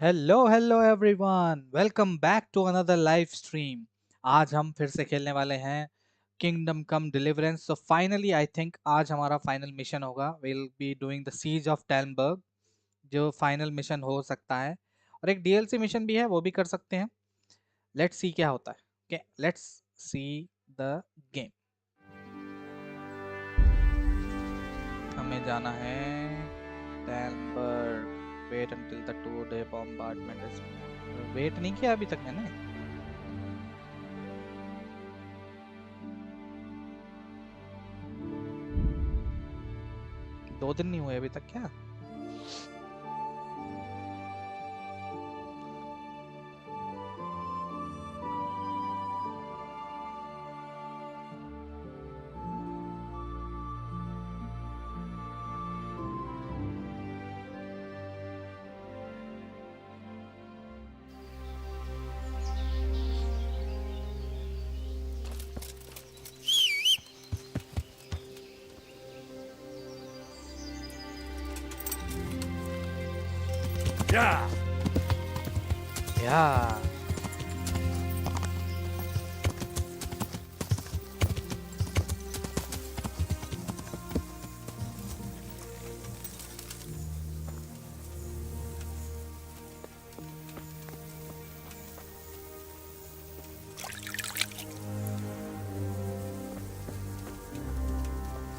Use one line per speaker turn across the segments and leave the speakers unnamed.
Hello everyone, welcome back to another live stream. आज हम फिर से खेलने वाले हैं kingdom come deliverance. So finally I think आज हमारा फाइनल मिशन होगा। Will be doing the siege of Talmberg, जो फाइनल मिशन हो सकता है। और एक डीएलसी मिशन भी है, वो भी कर सकते हैं। लेट्स सी क्या होता है। Okay, let's see the game. हमें जाना है Talmberg. Wait until the 2 day bombardment is. Wait नहीं किया अभी तक मैंने। 2 दिन नहीं हुए अभी तक क्या?
Yeah.
Yeah.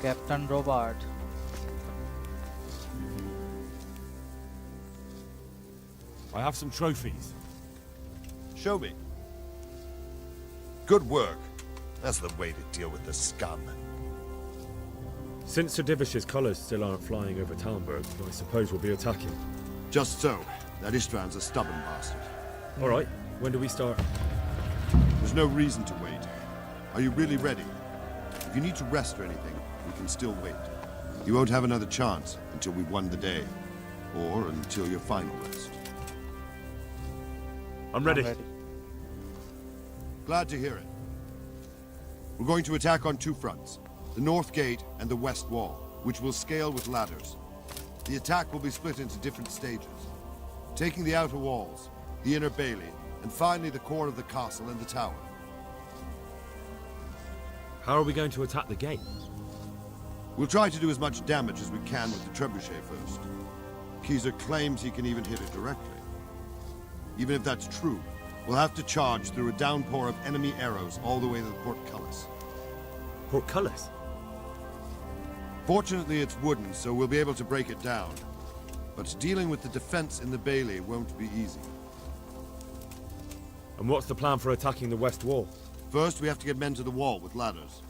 Captain Robert.
I have some trophies.
Show me. Good work. That's the way to deal with the scum.
Since Sir Divish's colours still aren't flying over Talmberg, I suppose we'll be attacking.
Just so. That Ishtvan's a stubborn bastard.
All right, when do we start?
There's no reason to wait. Are you really ready? If you need to rest or anything, we can still wait. You won't have another chance until we've won the day. Or until your final rest.
I'm ready.
Glad to hear it. We're going to attack on two fronts. The north gate and the west wall, which will scale with ladders. The attack will be split into different stages. Taking the outer walls, the inner bailey, and finally the core of the castle and the tower.
How are we going to attack the gate?
We'll try to do as much damage as we can with the trebuchet first. Keezer claims he can even hit it directly. Even if that's true, we'll have to charge through a downpour of enemy arrows all the way to the portcullis.
Portcullis?
Fortunately, it's wooden, so we'll be able to break it down. But dealing with the defense in the bailey won't be easy.
And what's the plan for attacking the west wall?
First, we have to get men to the wall with ladders,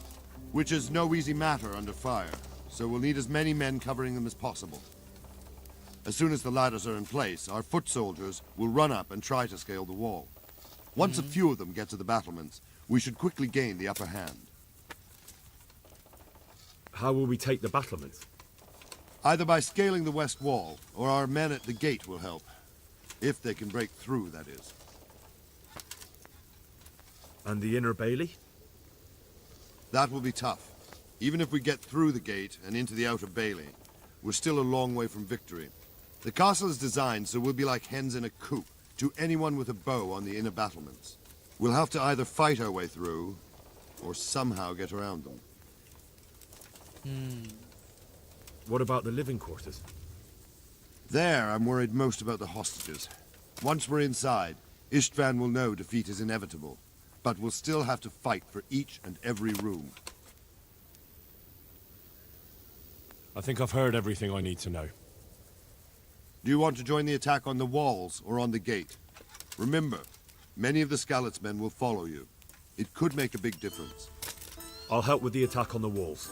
which is no easy matter under fire, so we'll need as many men covering them as possible. As soon as the ladders are in place, our foot soldiers will run up and try to scale the wall. Once a few of them get to the battlements, we should quickly gain the upper hand.
How will we take the battlements?
Either by scaling the west wall, or our men at the gate will help. If they can break through, that is.
And the inner bailey?
That will be tough. Even if we get through the gate and into the outer bailey, we're still a long way from victory. The castle is designed so we'll be like hens in a coop to anyone with a bow on the inner battlements. We'll have to either fight our way through, or somehow get around them.
What about the living quarters?
There, I'm worried most about the hostages. Once we're inside, Istvan will know defeat is inevitable, but we'll still have to fight for each and every room.
I think I've heard everything I need to know.
Do you want to join the attack on the walls or on the gate? Remember, many of the Skalitz men will follow you. It could make a big difference.
I'll help with the attack on the walls.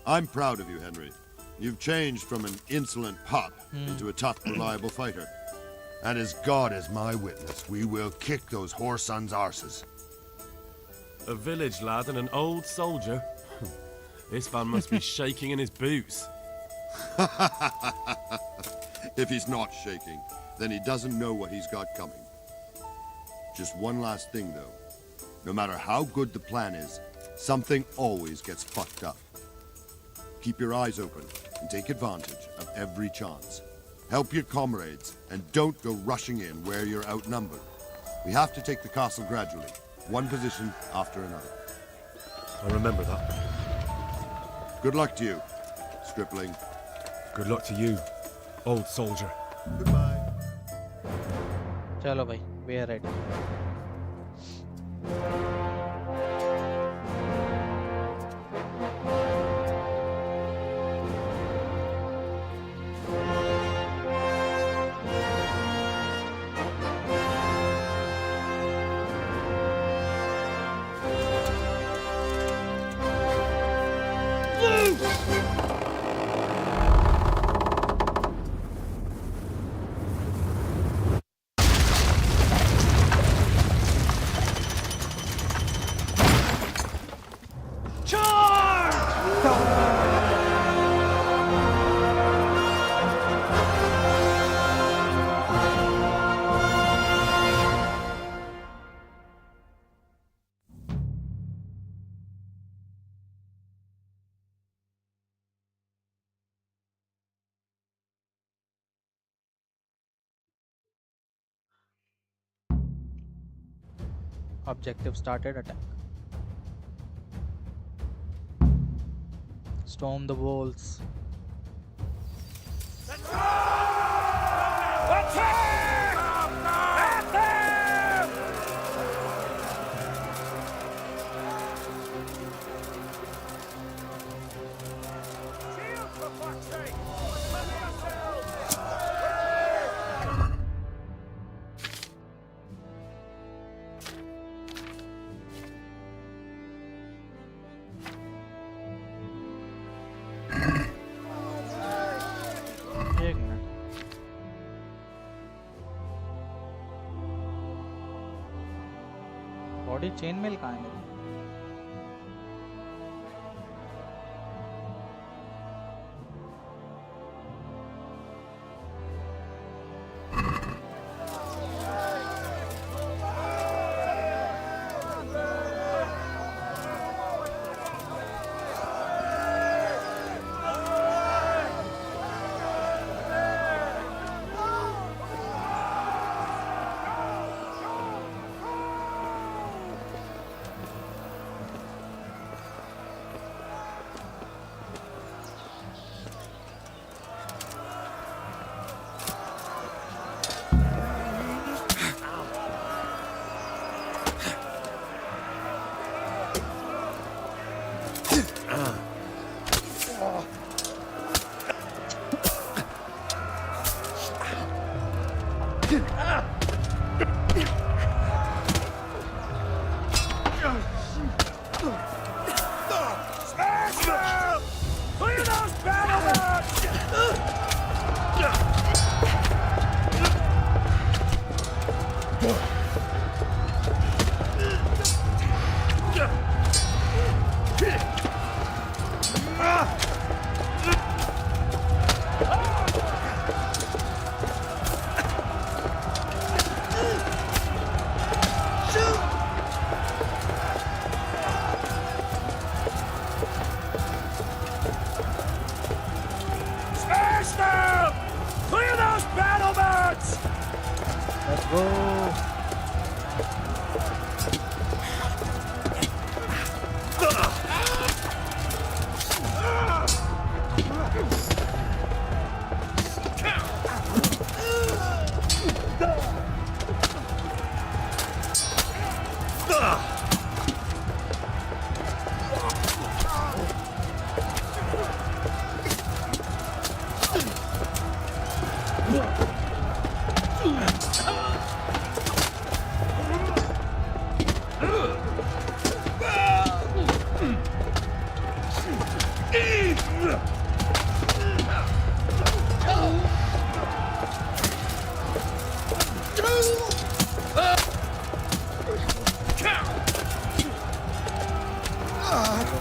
I'm proud of you, Henry. You've changed from an insolent pup into a tough, reliable fighter. And as God is my witness, we will kick those whore sons' arses.
A village lad and an old soldier? This man must be shaking in his boots.
If he's not shaking, then he doesn't know what he's got coming. Just one last thing, though. No matter how good the plan is, something always gets fucked up. Keep your eyes open and take advantage of every chance. Help your comrades, and don't go rushing in where you're outnumbered. We have to take the castle gradually, one position after another.
I remember that.
Good luck to you, stripling.
Good luck to you, old soldier.
Goodbye.
चलो भाई, we are ready. Objective started, attack. Storm the walls. एक minute. Body chain mail कहाँ है मेरी? Let's go.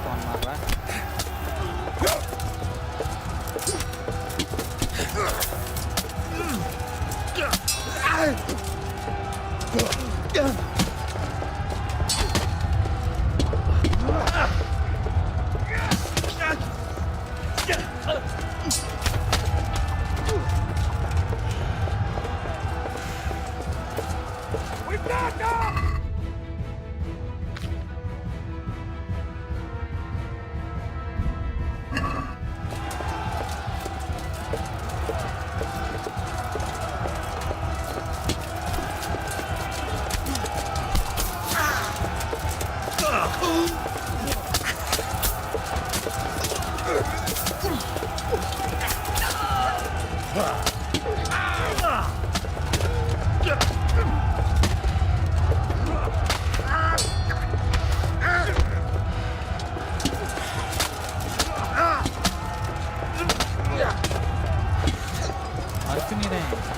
कौन मार रहा है? मर क्यों नहीं रहे हैं?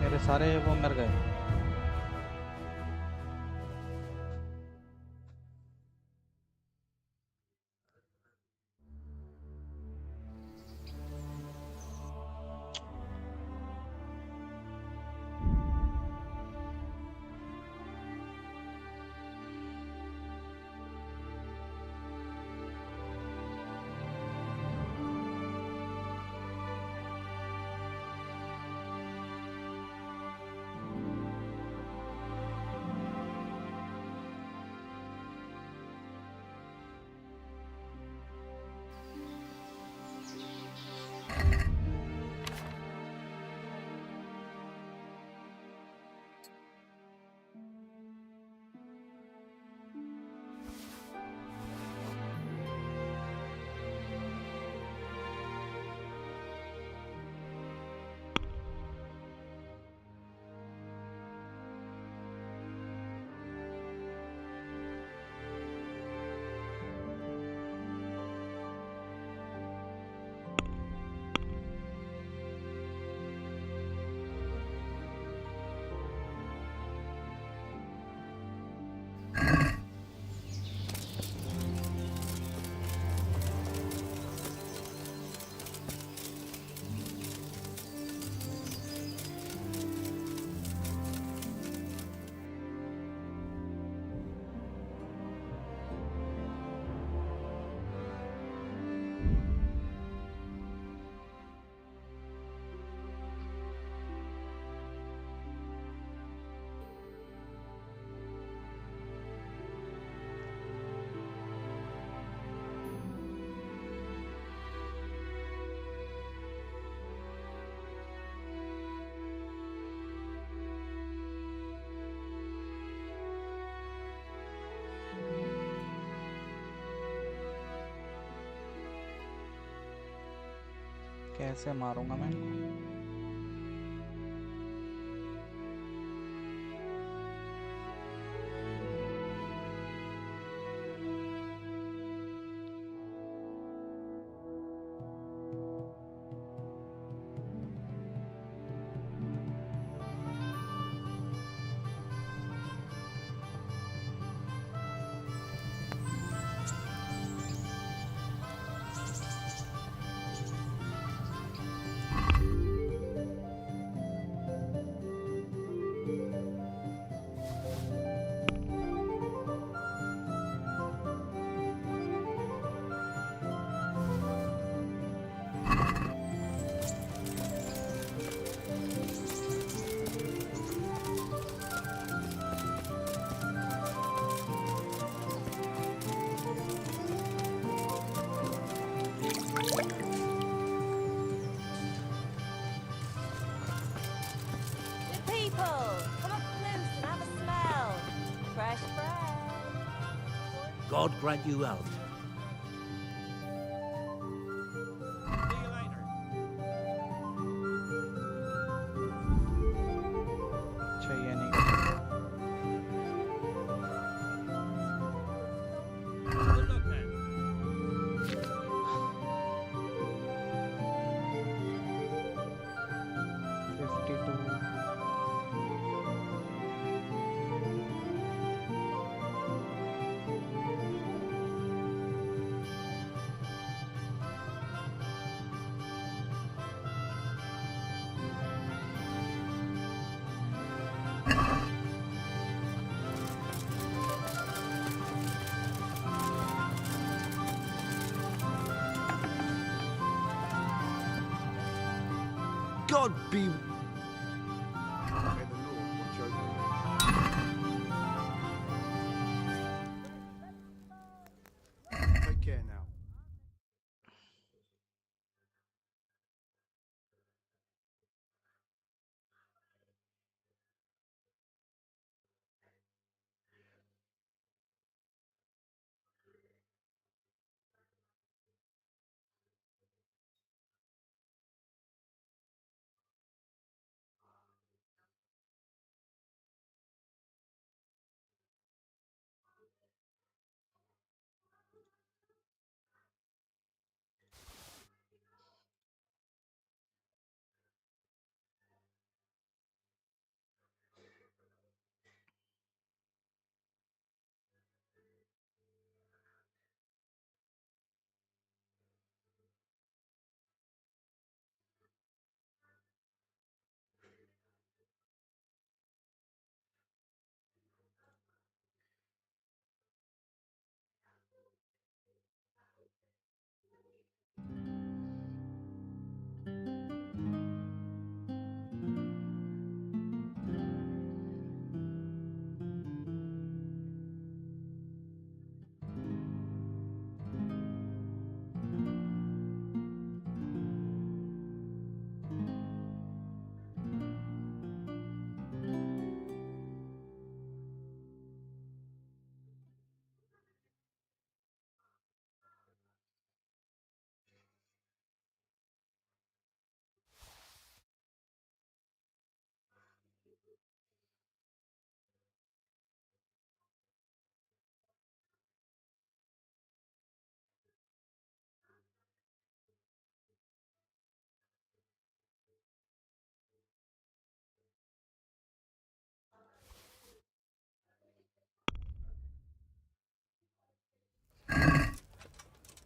मेरे सारे वो मर गए। कैसे मारूंगा मैं इनको?
Good people, come up close and have a smell. Fresh bread.
God grant you health.
अच्छा ये नहीं कर सकते। 52
God be. Take care now.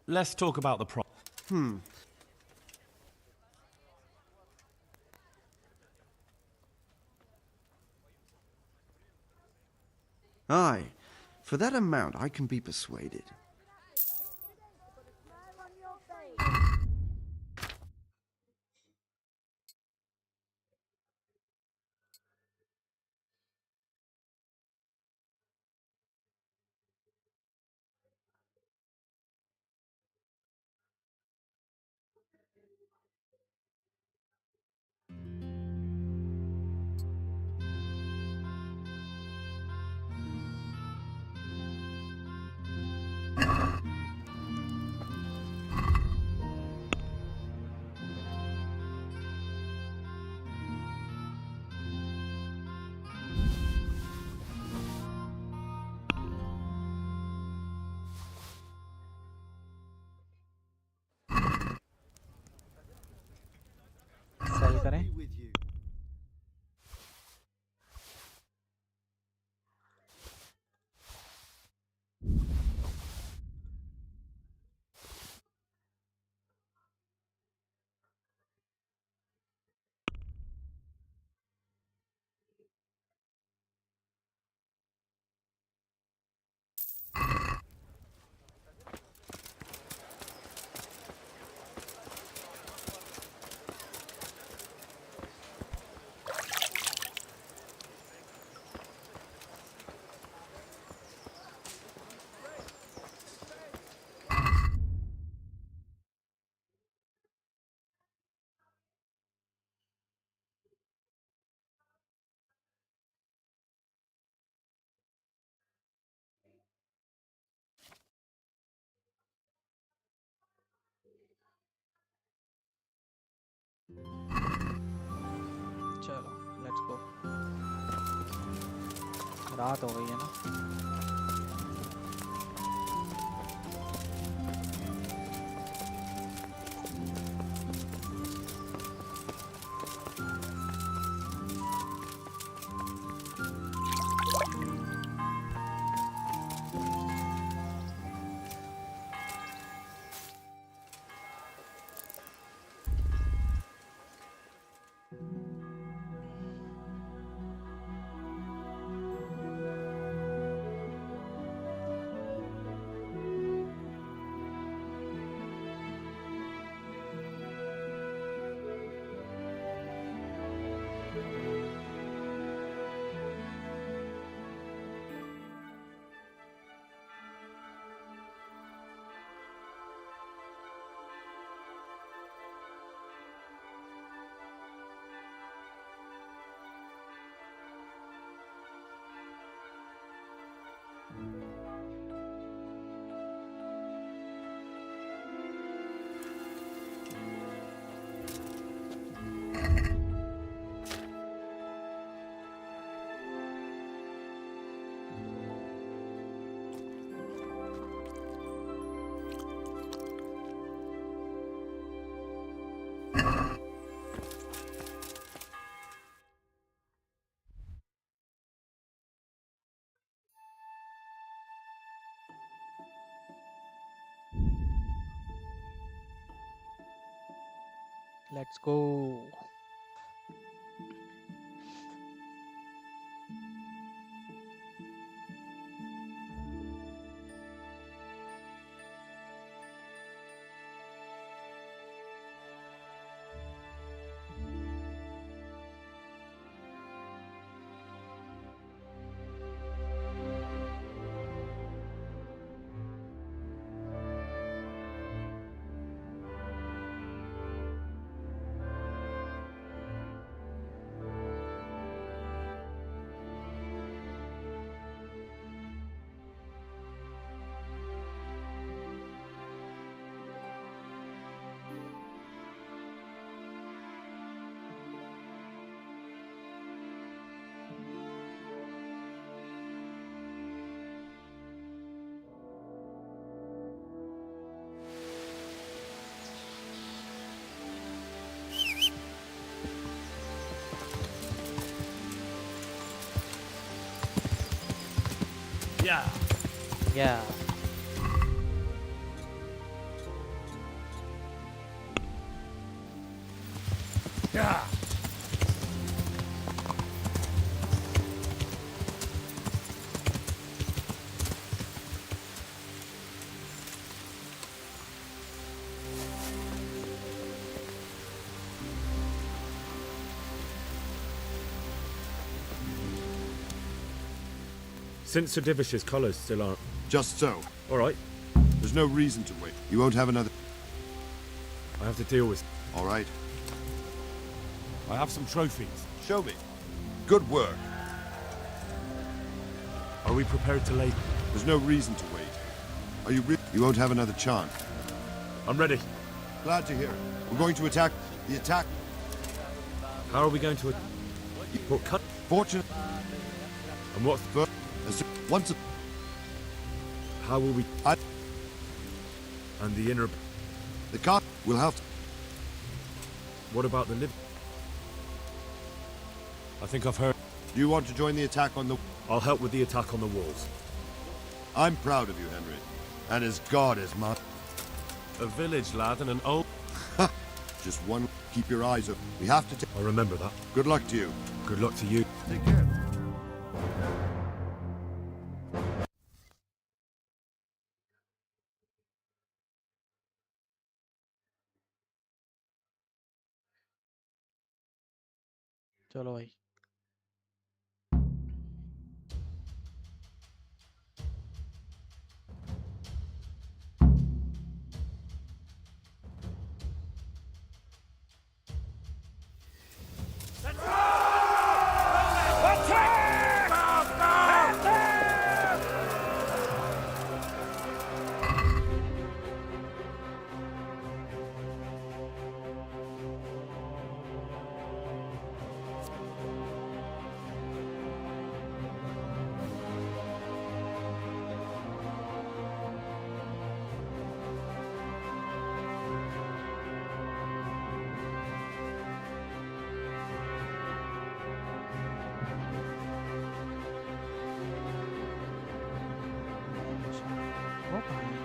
Let's talk about the
Aye, for that amount I can be persuaded.
करें। चलो let's go. रात हो गई है ना। Let's go.
Yeah.
Yeah.
Yeah.
Since Sir Divish's colours still aren't...
Just so.
All right,
There's no reason to wait. You won't have another...
I have to deal with...
All right.
I have some trophies.
Show me. Good work.
Are we prepared to lay?
There's no reason to wait. Are you You won't have another chance.
I'm ready.
Glad to hear it. We're going to attack... The attack...
How are we going to... What cut...
Fortunate...
And what...
Once...
How will we...
I...
And the inner...
The car will have to...
What about the live...
I think I've heard.
Do you want to join the attack on the...
I'll help with the attack on the walls.
I'm proud of you, Henry. And as God is my...
A village lad and an old...
Just one... Keep your eyes open. We have to take...
I'll remember that.
Good luck to you.
Good luck to you.
Take care.
चलो भाई वो कहाँ है?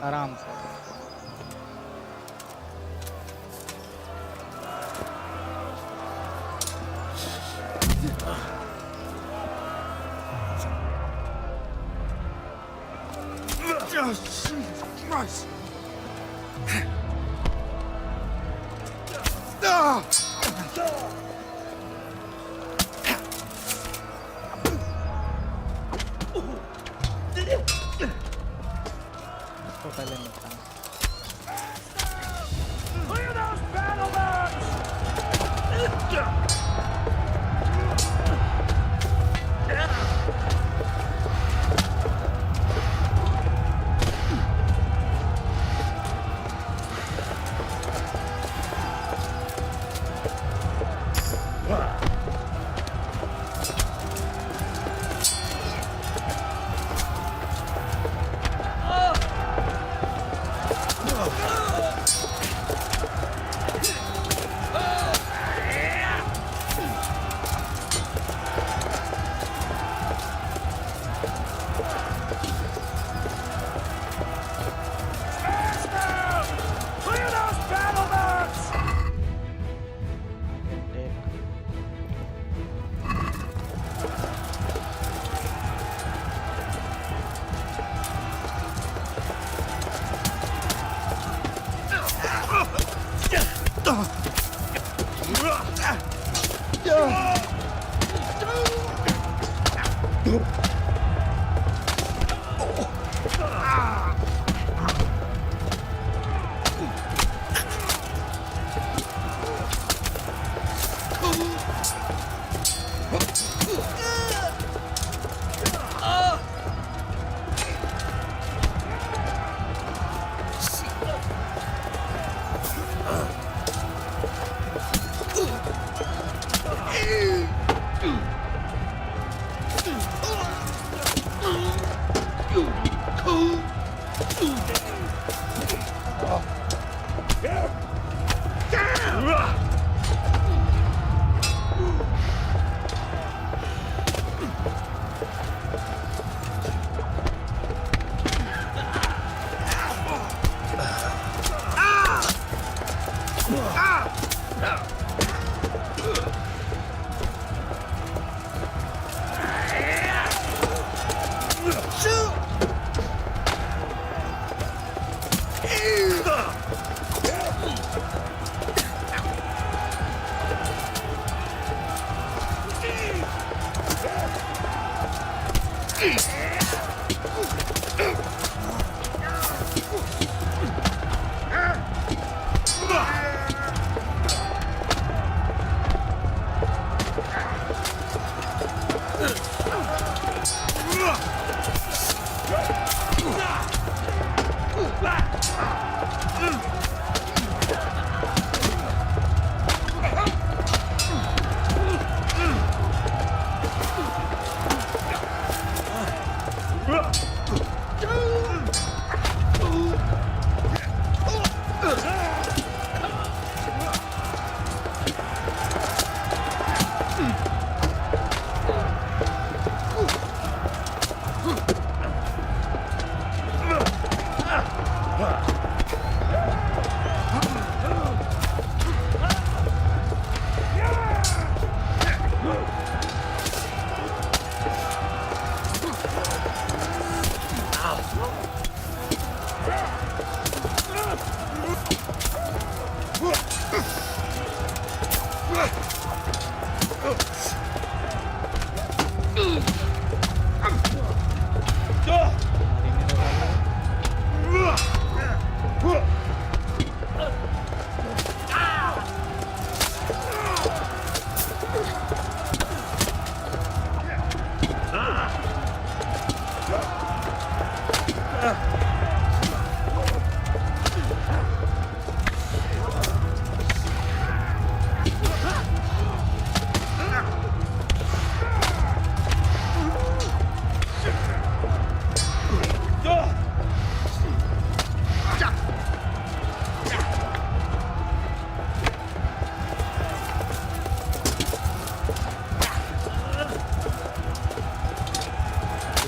आराम से इसको पहले निपटाना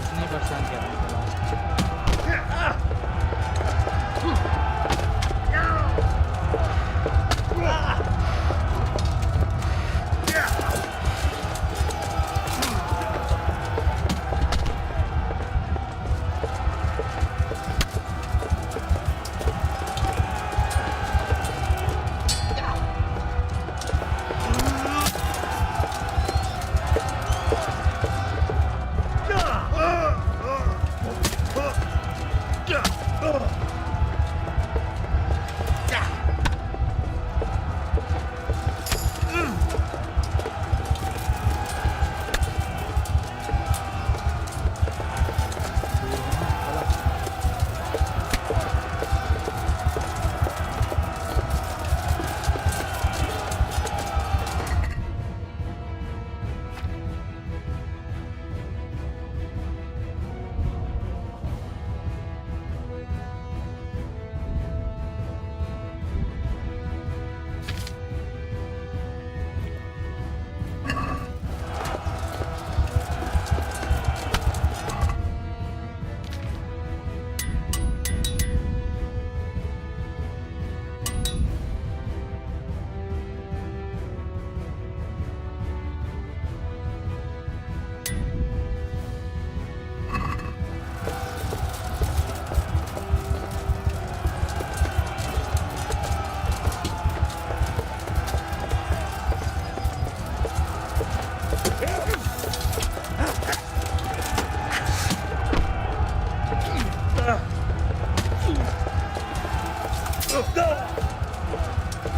उसने परेशान किया था लास्ट।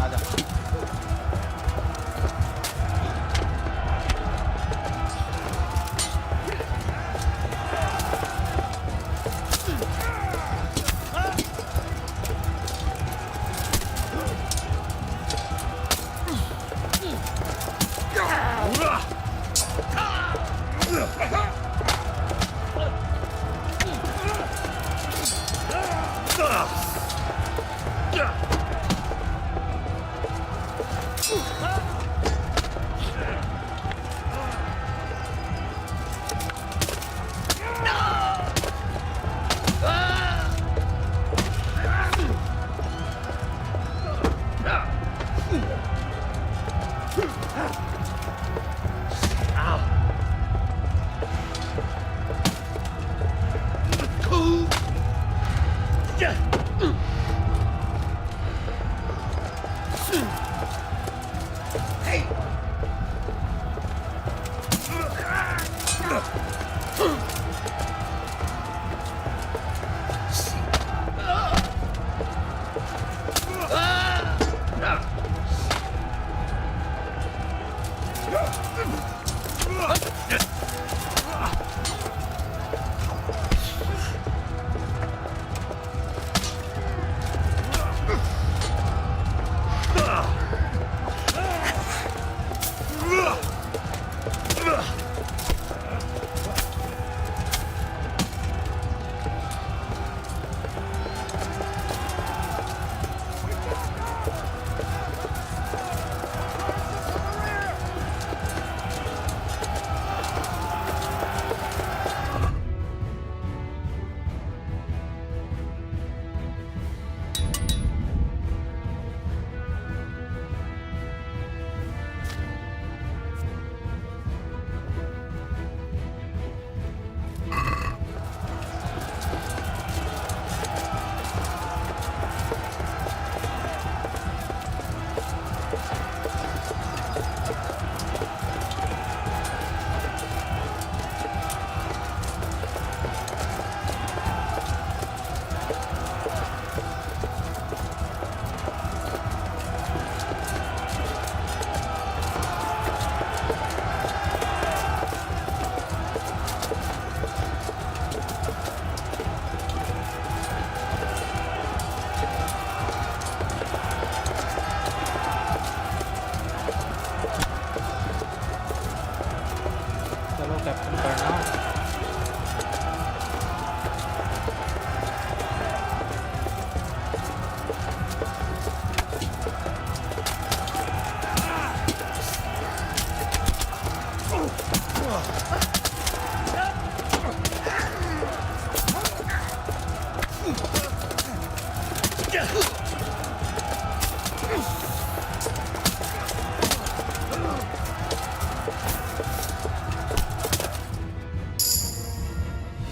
आजा।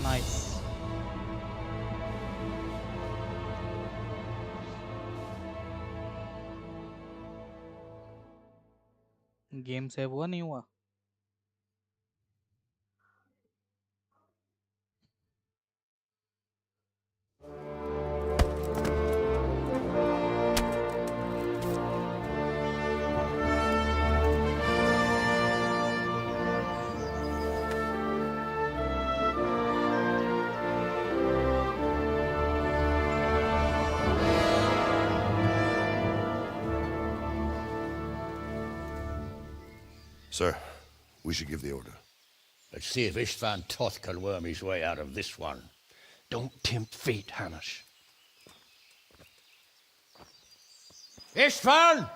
Nice. गेम सेव हुआ नहीं हुआ?
Sir, we should give the order.
Let's see if Istvan Toth can worm his way out of this one.
Don't tempt fate, Hamish.
Istvan!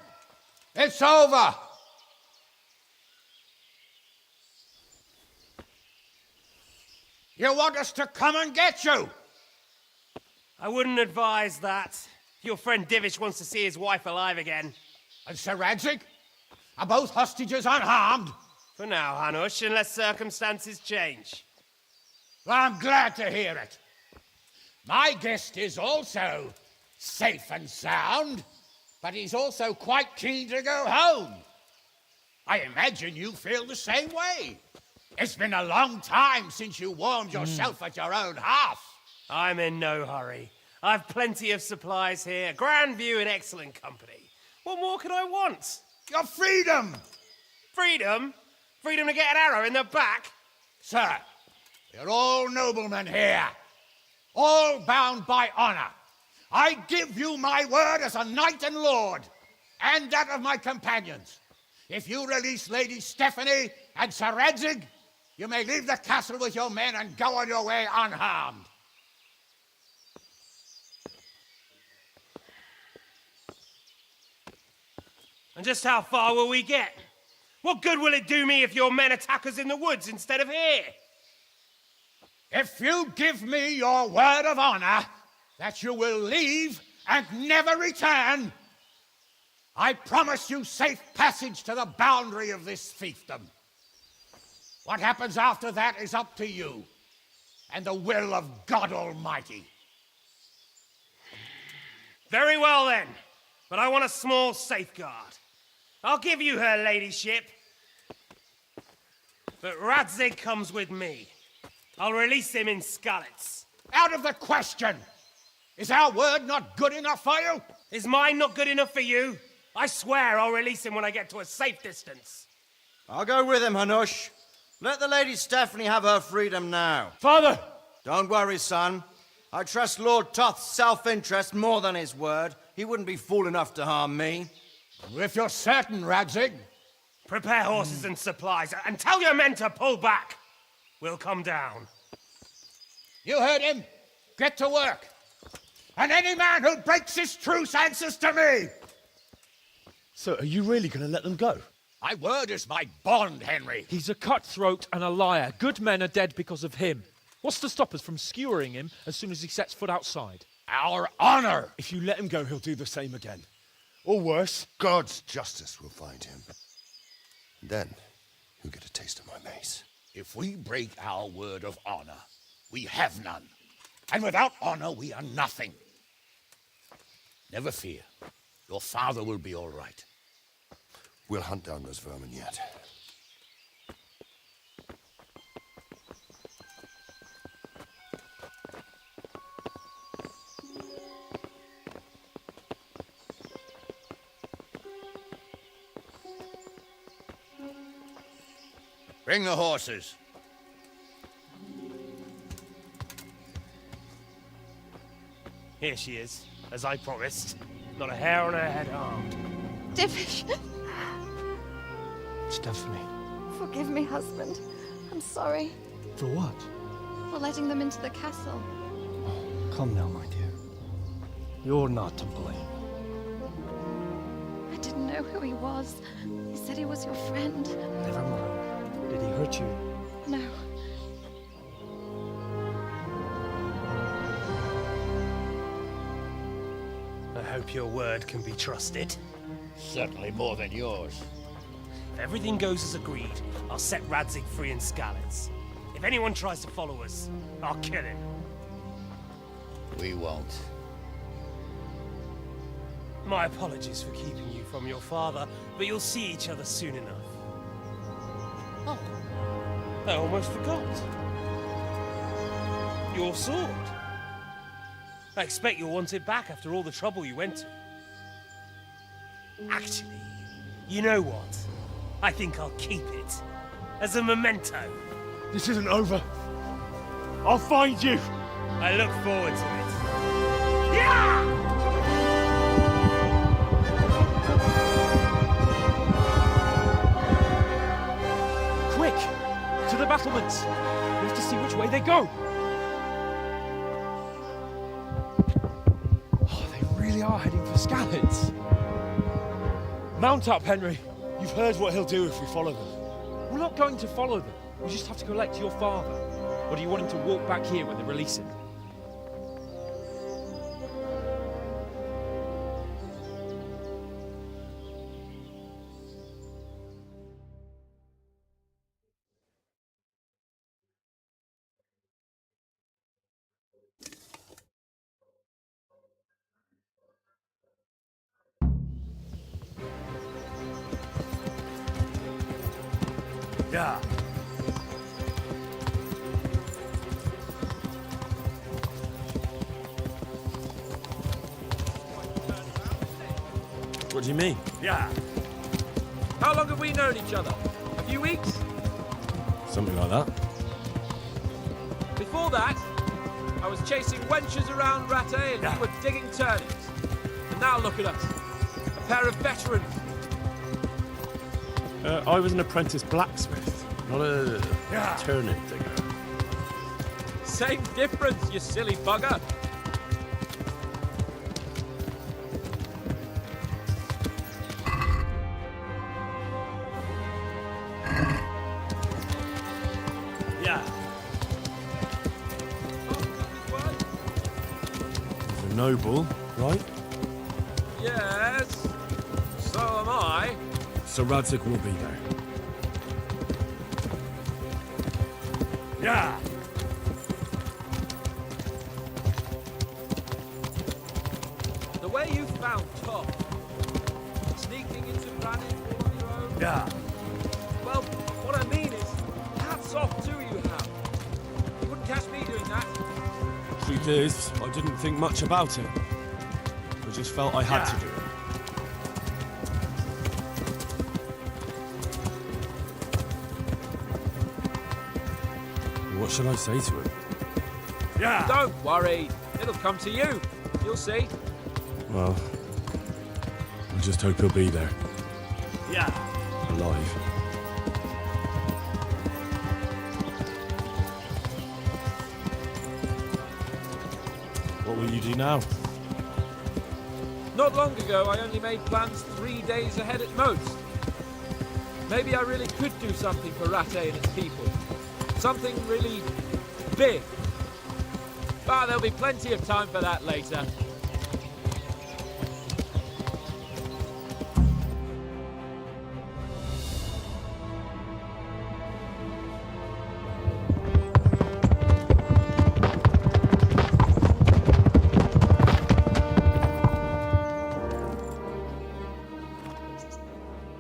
It's over! You want us to come and get you?
I wouldn't advise that. Your friend Divish wants to see his wife alive again.
And Sir Radzig? Are both hostages unharmed?
For now, Hanush, unless circumstances change.
Well, I'm glad to hear it. My guest is also safe and sound, but he's also quite keen to go home. I imagine you feel the same way. It's been a long time since you warmed yourself at your own hearth.
I'm in no hurry. I've plenty of supplies here, grand view and excellent company. What more could I want?
Your freedom!
Freedom? Freedom to get an arrow in the back?
Sir, you're all noblemen here, all bound by honor. I give you my word as a knight and lord, and that of my companions. If you release Lady Stephanie and Sir Radzig, you may leave the castle with your men and go on your way unharmed.
And just how far will we get? What good will it do me if your men attack us in the woods instead of here?
If you give me your word of honor that you will leave and never return, I promise you safe passage to the boundary of this fiefdom. What happens after that is up to you and the will of God Almighty.
Very well then, but I want a small safeguard. I'll give you her ladyship, but Radzig comes with me. I'll release him in Skalitz.
Out of the question! Is our word not good enough for you?
Is mine not good enough for you? I swear I'll release him when I get to a safe distance.
I'll go with him, Hanush. Let the Lady Stephanie have her freedom now.
Father!
Don't worry, son. I trust Lord Toth's self-interest more than his word. He wouldn't be fool enough to harm me.
If you're certain, Radzig.
Prepare horses and supplies, and tell your men to pull back. We'll come down.
You heard him. Get to work. And any man who breaks this truce answers to me.
So, are you really going to let them go?
My word is my bond, Henry.
He's a cutthroat and a liar. Good men are dead because of him. What's to stop us from skewering him as soon as he sets foot outside?
Our honor.
If you let him go, he'll do the same again. Or worse.
God's justice will find him. Then, you'll get a taste of my mace.
If we break our word of honor, we have none. And without honor, we are nothing. Never fear. Your father will be all right.
We'll hunt down those vermin yet.
Bring the horses.
Here she is, as I promised. Not a hair on her head harmed.
Divish,
Stephanie.
forgive me, husband. I'm sorry
For what?
for letting them into the castle.
Come now, my dear. You're not to blame.
I didn't know who he was. He said he was your friend.
Never mind. Did he hurt you?
No.
hope your word can be trusted.
Certainly more than yours.
If everything goes as agreed, I'll set Radzig free in Skalitz. If anyone tries to follow us, I'll kill him.
We won't.
My apologies for keeping you from your father, but you'll see each other soon enough. Oh, I almost forgot. Your sword. I expect you'll want it back after all the trouble you went to. Actually, you know what? I think I'll keep it. As a memento.
This isn't over. I'll find you.
I look forward to it. Yeah!
Quick! To the battlements! We have to see which way they go! Oh, they really are heading for Skalitz. Mount up, Henry.
You've heard what he'll do if we follow them.
We're not going to follow them. We just have to collect your father. Or do you want him to walk back here when they release him?
Yeah.
What do you mean?
Yeah.
How long have we known each other? A few weeks?
Something like that.
Before that, I was chasing wenches around Rattay and you were digging turnings. And now look at us. A pair of veterans.
I was an apprentice blacksmith, not a turning digger.
Same difference, you silly bugger.
Yeah.
He's a noble, right?
Yes, so am I.
So Radzig will be there.
Yeah.
The way you found Tom, sneaking into Brannon all on your own.
Yeah.
Well, what I mean is, hats off to you, Hal. You wouldn't catch me doing that.
Truth is, I didn't think much about it. I just felt I had to do it. What should I say to him?
Yeah.
Don't worry, it'll come to you. You'll see.
Well, I just hope he'll be there,
Yeah.
alive. What will you do now?
Not long ago, I only made plans 3 days ahead at most. Maybe I really could do something for Rattay and its people. Something really big. But there'll be plenty of time for that later.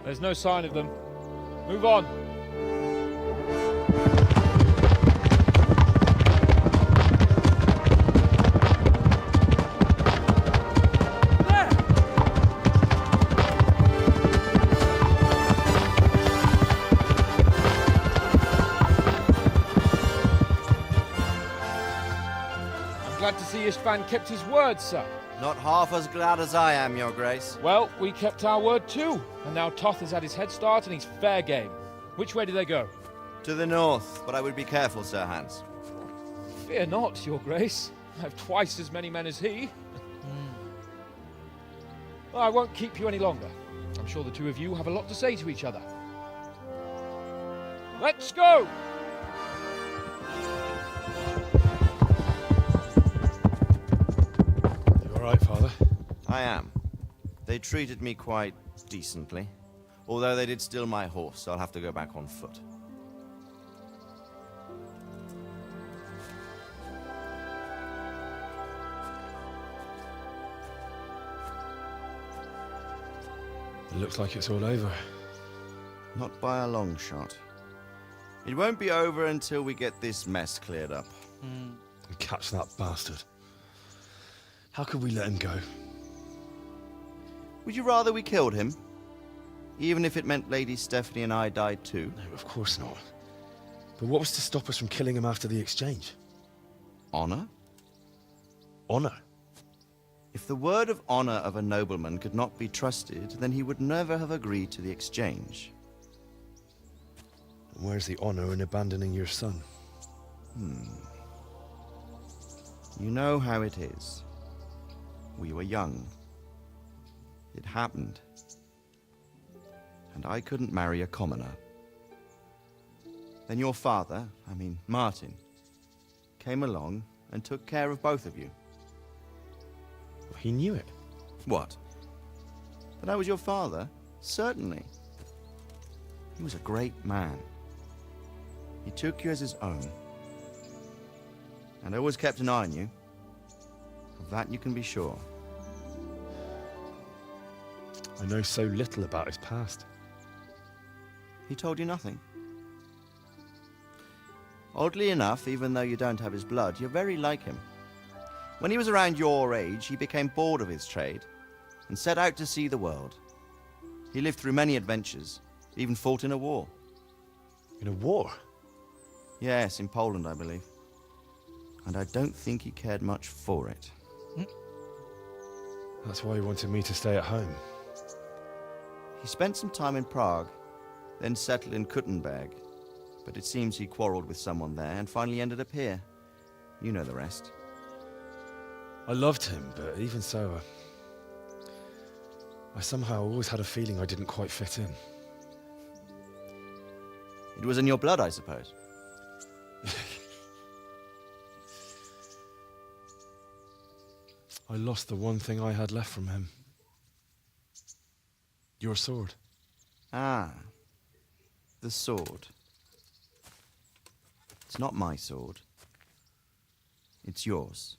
There's no sign of them. Move on. There! I'm glad to see Istvan kept his word, sir.
Not half as glad as I am, Your Grace.
Well, we kept our word too. And now Toth has had his head start and he's fair game. Which way do they go?
To the north, but I would be careful, Sir Hans.
Fear not, Your Grace. I have twice as many men as he. Well, I won't keep you any longer. I'm sure the two of you have a lot to say to each other. Let's go!
You all right, Father?
I am. They treated me quite decently. Although they did steal my horse, so I'll have to go back on foot.
It looks like it's all over.
Not by a long shot. It won't be over until we get this mess cleared up.
And catch that bastard. How could we let him go?
Would you rather we killed him? Even if it meant Lady Stephanie and I died too?
No, of course not. But what was to stop us from killing him after the exchange?
Honor?
Honor?
If the word of honor of a nobleman could not be trusted, then he would never have agreed to the exchange.
And where's the honor in abandoning your son?
You know how it is. We were young. It happened. And I couldn't marry a commoner. Then your father, Martin, came along and took care of both of you.
Well, he knew it.
What? That I was your father? Certainly. He was a great man. He took you as his own. And always kept an eye on you. Of that you can be sure.
I know so little about his past.
He told you nothing? Oddly enough, even though you don't have his blood, you're very like him. When he was around your age, he became bored of his trade and set out to see the world. He lived through many adventures, even fought in a war.
In a war?
Yes, in Poland, I believe. And I don't think he cared much for it.
That's why he wanted me to stay at home.
He spent some time in Prague, then settled in Kuttenberg. But it seems he quarreled with someone there and finally ended up here. You know the rest.
I loved him, but even so, I somehow always had a feeling I didn't quite fit in.
It was in your blood, I suppose.
I lost the one thing I had left from him. Your sword.
Ah, the sword. It's not my sword. It's yours.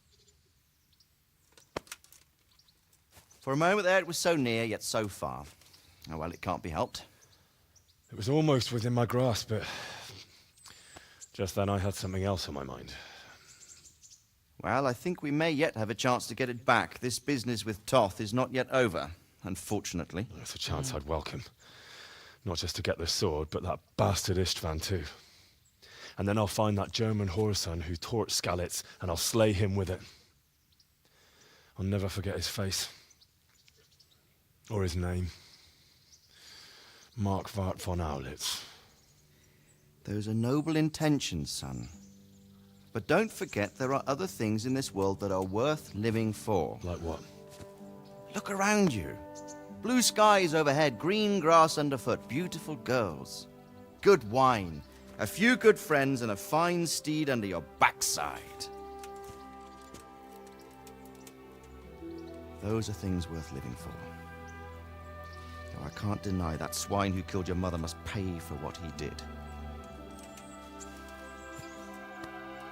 For a moment there, it was so near, yet so far. Oh, well, it can't be helped.
It was almost within my grasp, but just then I had something else on my mind.
Well, I think we may yet have a chance to get it back. This business with Toth is not yet over, unfortunately.
That's a chance I'd welcome. Not just to get the sword, but that bastard Istvan too. And then I'll find that German whoreson who torched Skalitz, and I'll slay him with it. I'll never forget his face. Or his name. Mark Vart von Aulitz.
Those are noble intentions, son. But don't forget there are other things in this world that are worth living for.
Like what?
Look around you. Blue skies overhead, green grass underfoot, beautiful girls. Good wine, a few good friends, and a fine steed under your backside. Those are things worth living for. Though I can't deny that swine who killed your mother must pay for what he did.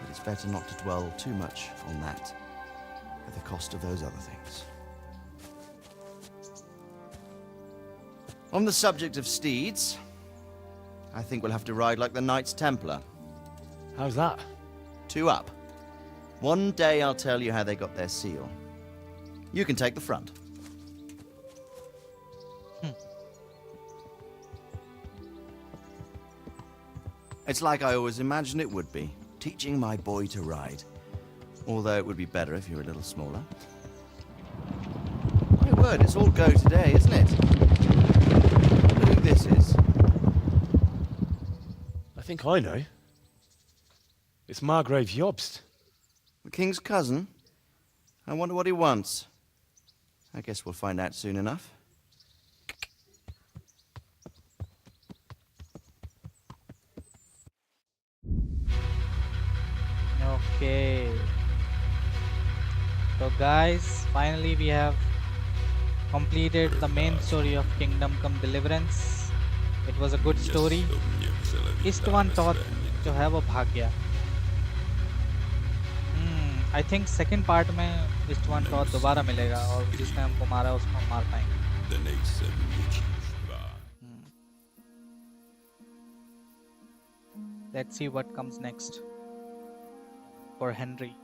But it's better not to dwell too much on that at the cost of those other things. On the subject of steeds, I think we'll have to ride like the Knights Templar.
How's that?
2 up. One day I'll tell you how they got their seal. You can take the front. It's like I always imagined it would be, teaching my boy to ride. Although it would be better if you were a little smaller. My word, it's all go today, isn't it? I wonder who this is.
I think I know. It's Margrave Jobst.
The king's cousin? I wonder what he wants. I guess we'll find out soon enough.
Okay. So guys, finally we have completed the main story of Kingdom Come Deliverance. It was a good story. Istvan Toth जो है वो भाग गया. I think second part में Istvan Toth दोबारा मिलेगा और जिसने हमको मारा उसको हम मार पाएंगे. Let's see what comes next for Henry.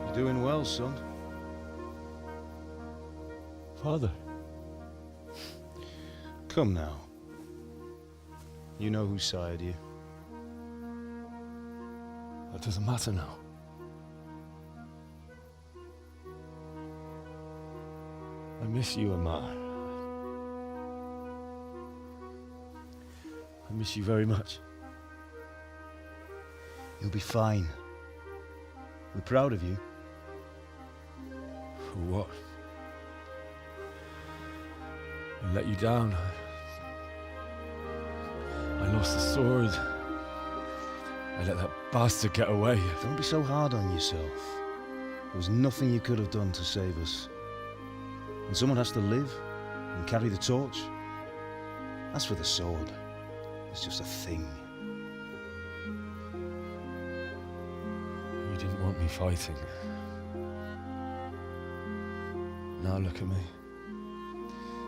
You're doing well, son.
Father.
Come now. You know who sired you.
That doesn't matter now. I miss you, Amar. I miss you very much.
You'll be fine. We're proud of you.
For what? I let you down. I lost the sword. I let that bastard get away.
Don't be so hard on yourself. There was nothing you could have done to save us. And someone has to live and carry the torch. As for the sword, it's just a thing.
You didn't want me fighting. Now look at me.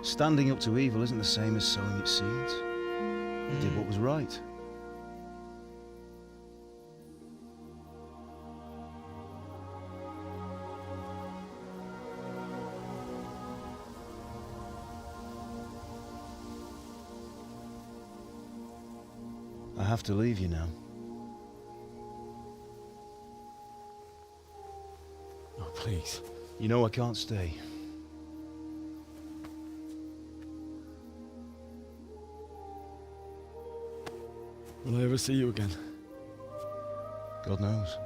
Standing up to evil isn't the same as sowing its seeds. You did what was right. I have to leave you now.
Oh, please.
You know I can't stay.
Will I ever see you again?
God knows.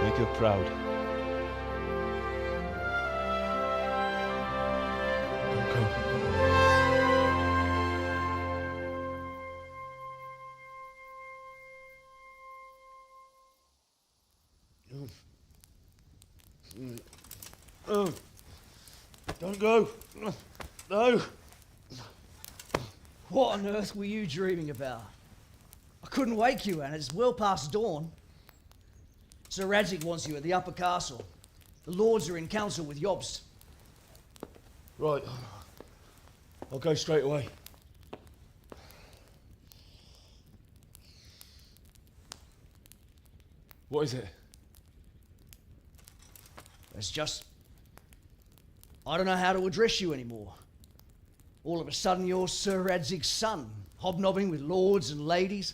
Make her proud.
Don't go.
Oh, don't go. No.
What on earth were you dreaming about? I couldn't wake you, and it's well past dawn. Sir Radzig wants you at the upper castle. The lords are in council with Jobst.
Right. I'll go straight away. What is it?
It's just... I don't know how to address you anymore. All of a sudden you're Sir Radzig's son, hobnobbing with lords and ladies.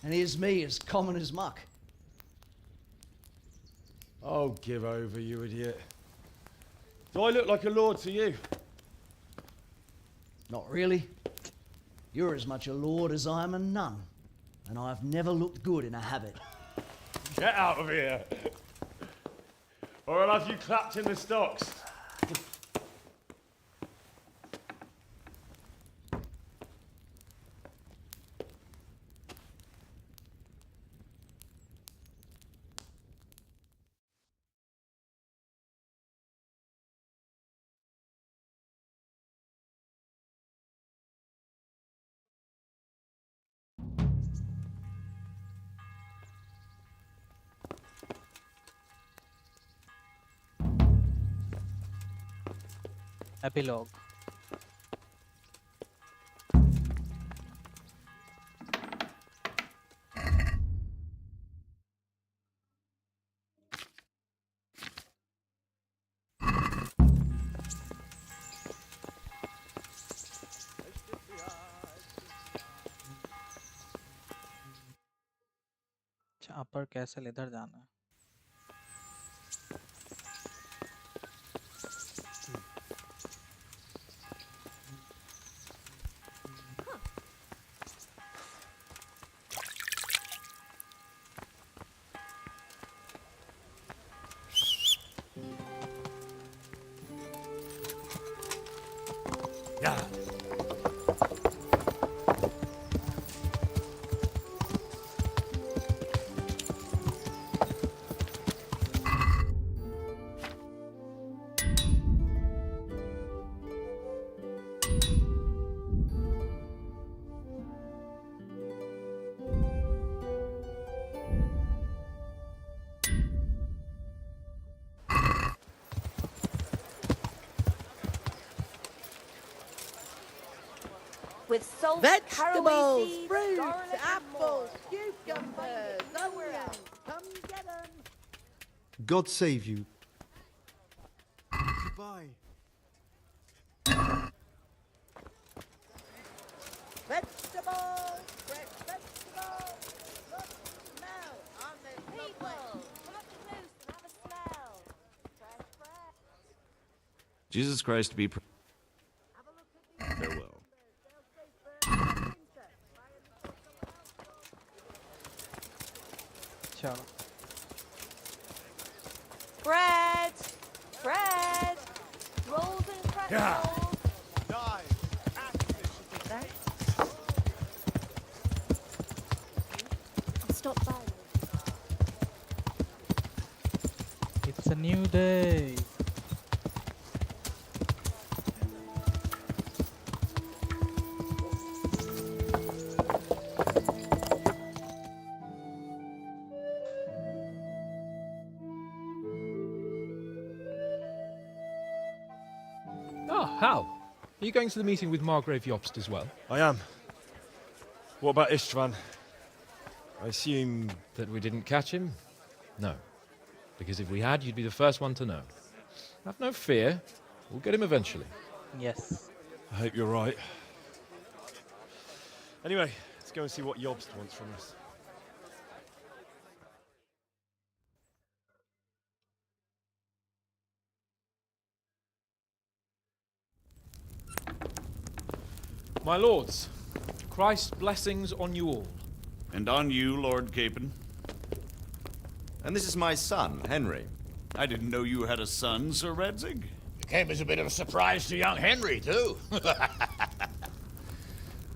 And here's me, as common as muck.
Oh, give over, you idiot. Do I look like a lord to you?
Not really. You're as much a lord as I am a nun. And I've never looked good in a habit.
Get out of here! Or I'll have you clapped in the stocks.
Epilogue. अच्छा अपर castle इधर जाना है.
with salt, caraway
Vegetables,
seeds,
fruits,
garlic, and
apples,
more.
cucumbers,
Nowhere
onions.
else.
Come get 'em.
God save you. Goodbye.
Vegetables, fresh vegetables. Look, smell. Aren't they
People,
lovely?
come up close and have a smell. Fresh, fresh.
Jesus Christ be farewell.
चलो
Bread, bread, rolls and pretzels. I'll stop by.
it's a new day.
Ah, Hal. Are you going to the meeting with Margrave Jobst as well?
I am. What about Istvan? I assume...
That we didn't catch him? No. Because if we had, you'd be the first one to know. Have no fear. We'll get him eventually.
Yes.
I hope you're right. Anyway, let's go and see what Jobst wants from us.
My lords, Christ's blessings on you all.
And on you, Lord Capon.
And this is my son, Henry.
I didn't know you had a son, Sir Redzig.
It came as a bit of a surprise to young Henry, too.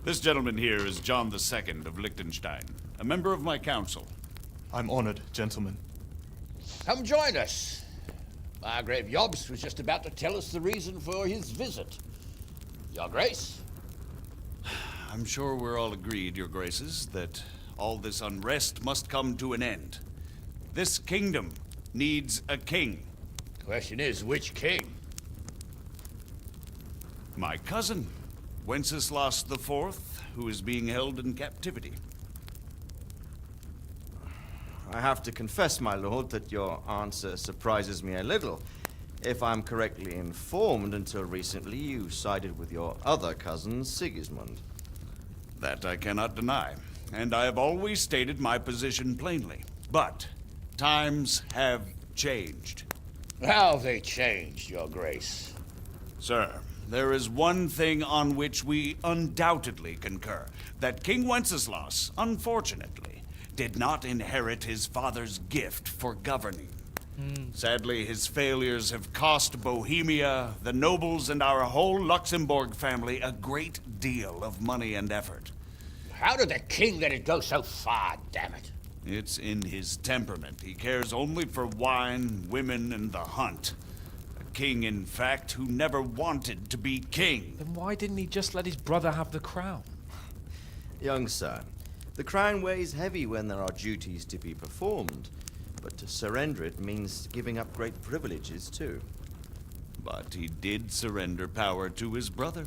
This gentleman here is John II of Liechtenstein, a member of my council.
I'm honored, gentlemen.
Come join us. Margrave Jobst was just about to tell us the reason for his visit. Your Grace?
I'm sure we're all agreed, Your Graces, that all this unrest must come to an end. This kingdom needs a king.
The question is, which king?
My cousin, Wenceslas IV, who is being held in captivity.
I have to confess, my lord, that your answer surprises me a little. If I'm correctly informed, until recently you sided with your other cousin, Sigismund.
That I cannot deny, and I have always stated my position plainly. But times have changed.
How have they changed, Your Grace?
Sir, there is one thing on which we undoubtedly concur. That King Wenceslas, unfortunately, did not inherit his father's gift for governing. Sadly, his failures have cost Bohemia, the nobles, and our whole Luxembourg family a great deal of money and effort.
How did the king let it go so far, damn it?
It's in his temperament. He cares only for wine, women, and the hunt. A king, in fact, who never wanted to be king.
Then why didn't he just let his brother have the crown?
Young sir, the crown weighs heavy when there are duties to be performed. But to surrender it means giving up great privileges, too.
But he did surrender power to his brother.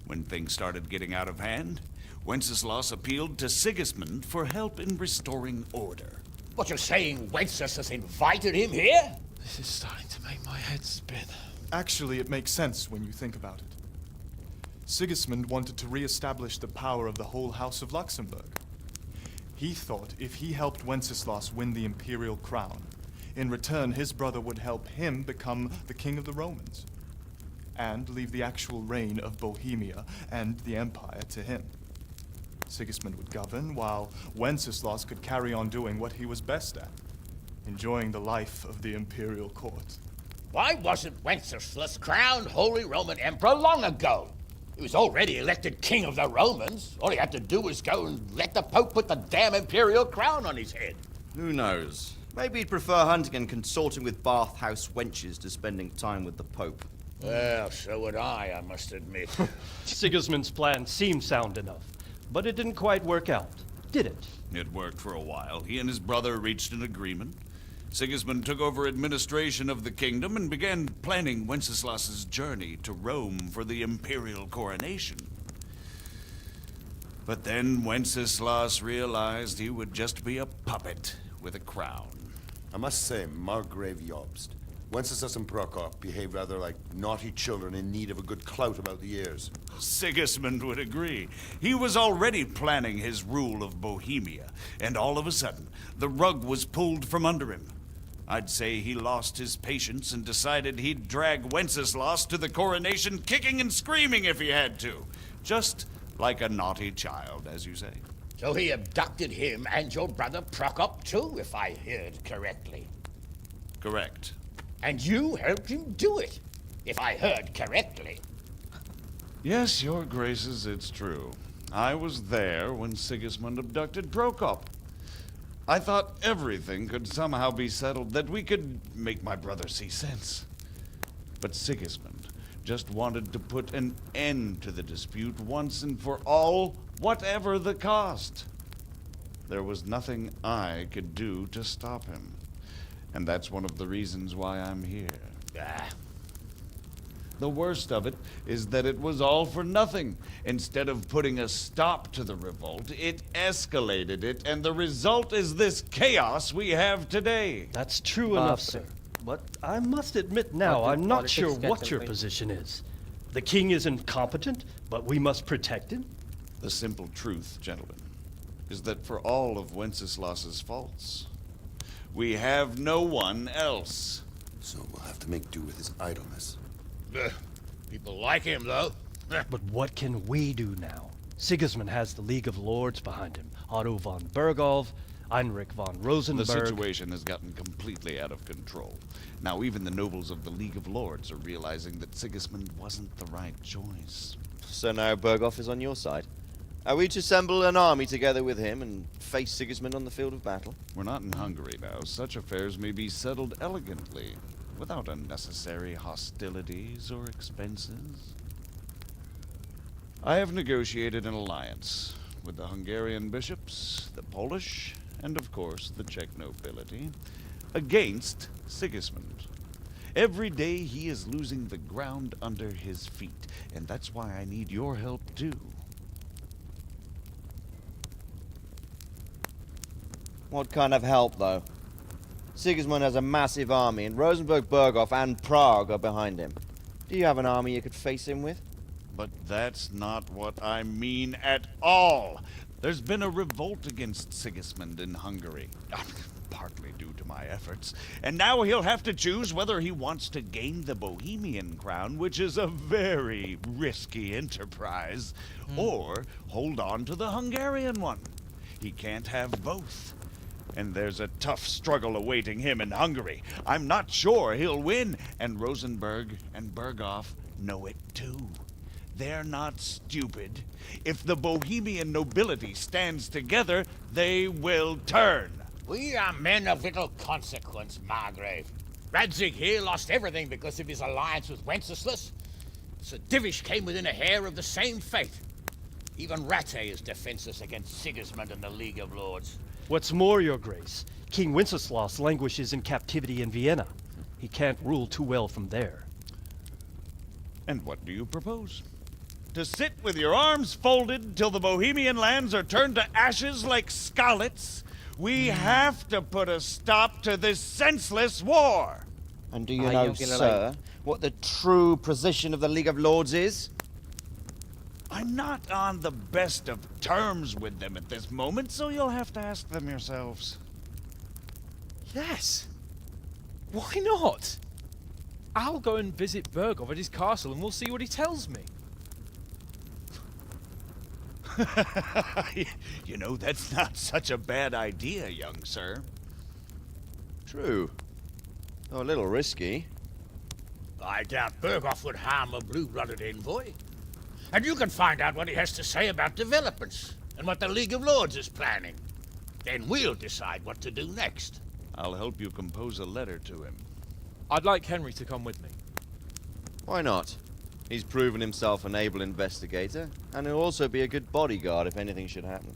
When things started getting out of hand, Wenceslas appealed to Sigismund for help in restoring order.
What, you're saying Wenceslas invited him here?
This is starting to make my head spin.
Actually, it makes sense when you think about it. Sigismund wanted to re-establish the power of the whole House of Luxembourg. He thought if he helped Wenceslas win the imperial crown, in return his brother would help him become the king of the Romans, and leave the actual reign of Bohemia and the empire to him. Sigismund would govern, while Wenceslas could carry on doing what he was best at, enjoying the life of the imperial court.
Why wasn't Wenceslas crowned Holy Roman Emperor long ago? He was already elected king of the Romans. All he had to do was go and let the Pope put the damn imperial crown on his head.
Who knows? Maybe he'd prefer hunting and consorting with bathhouse wenches to spending time with the Pope.
Well, so would I must admit.
Sigismund's plan seemed sound enough, but it didn't quite work out, did it?
It worked for a while. He and his brother reached an agreement. Sigismund took over administration of the kingdom and began planning Wenceslas's journey to Rome for the imperial coronation. But then Wenceslas realized he would just be a puppet with a crown.
I must say, Margrave Jobst, Wenceslas and Prokop behave rather like naughty children in need of a good clout about the ears.
Sigismund would agree. He was already planning his rule of Bohemia, and all of a sudden, the rug was pulled from under him. I'd say he lost his patience and decided he'd drag Wenceslas to the coronation kicking and screaming if he had to. Just like a naughty child, as you say.
So he abducted him and your brother Prokop too, if I heard correctly.
Correct.
And you helped him do it, if I heard correctly.
Yes, your graces, it's true. I was there when Sigismund abducted Prokop. I thought everything could somehow be settled, that we could make my brother see sense. But Sigismund just wanted to put an end to the dispute once and for all, whatever the cost. There was nothing I could do to stop him. And that's one of the reasons why I'm here. The worst of it is that it was all for nothing. Instead of putting a stop to the revolt, it escalated it, and the result is this chaos we have today.
That's true enough, sir. But I must admit now, I'm not sure what your position is. The king is incompetent, but we must protect him?
The simple truth, gentlemen, is that for all of Wenceslas's faults, we have no one else.
So we'll have to make do with his idleness.
People like him, though.
But what can we do now? Sigismund has the League of Lords behind him. Otto von Bergholf, Heinrich von Rosenberg.
The situation has gotten completely out of control. Now even the nobles of the League of Lords are realizing that Sigismund wasn't the right choice.
So now Berghof is on your side. Are we to assemble an army together with him and face Sigismund on the field of battle?
We're not in Hungary now. Such affairs may be settled elegantly, without unnecessary hostilities or expenses. I have negotiated an alliance with the Hungarian bishops, the Polish, and of course the Czech nobility, against Sigismund. Every day he is losing the ground under his feet, and that's why I need your help too.
What kind of help, though? Sigismund has a massive army, and Rosenberg, Berghof, and Prague are behind him. Do you have an army you could face him with?
But that's not what I mean at all. There's been a revolt against Sigismund in Hungary, partly due to my efforts, and now he'll have to choose whether he wants to gain the Bohemian crown, which is a very risky enterprise, or hold on to the Hungarian one. He can't have both. And there's a tough struggle awaiting him in Hungary. I'm not sure he'll win, and Rosenberg and Berghof know it too. They're not stupid. If the Bohemian nobility stands together, they will turn.
We are men of little consequence, Margrave. Radzig here lost everything because of his alliance with Wenceslas. Sir Divish came within a hair of the same fate. Even Rattay is defenseless against Sigismund and the League of Lords.
What's more, your grace, King Wenceslas languishes in captivity in Vienna. He can't rule too well from there.
And what do you propose? To sit with your arms folded till the Bohemian lands are turned to ashes like Skalitz? We have to put a stop to this senseless war.
And do you know, sir, what the true position of the League of Lords is?
I'm not on the best of terms with them at this moment, so you'll have to ask them yourselves.
Yes. Why not? I'll go and visit Berghof at his castle and we'll see what he tells me.
You know, that's not such a bad idea, young sir.
True. Though a little risky.
I doubt Berghof would harm a blue-blooded envoy. And you can find out what he has to say about developments and what the League of Lords is planning. Then we'll decide what to do next.
I'll help you compose a letter to him.
I'd like Henry to come with me.
Why not? He's proven himself an able investigator, and he'll also be a good bodyguard if anything should happen.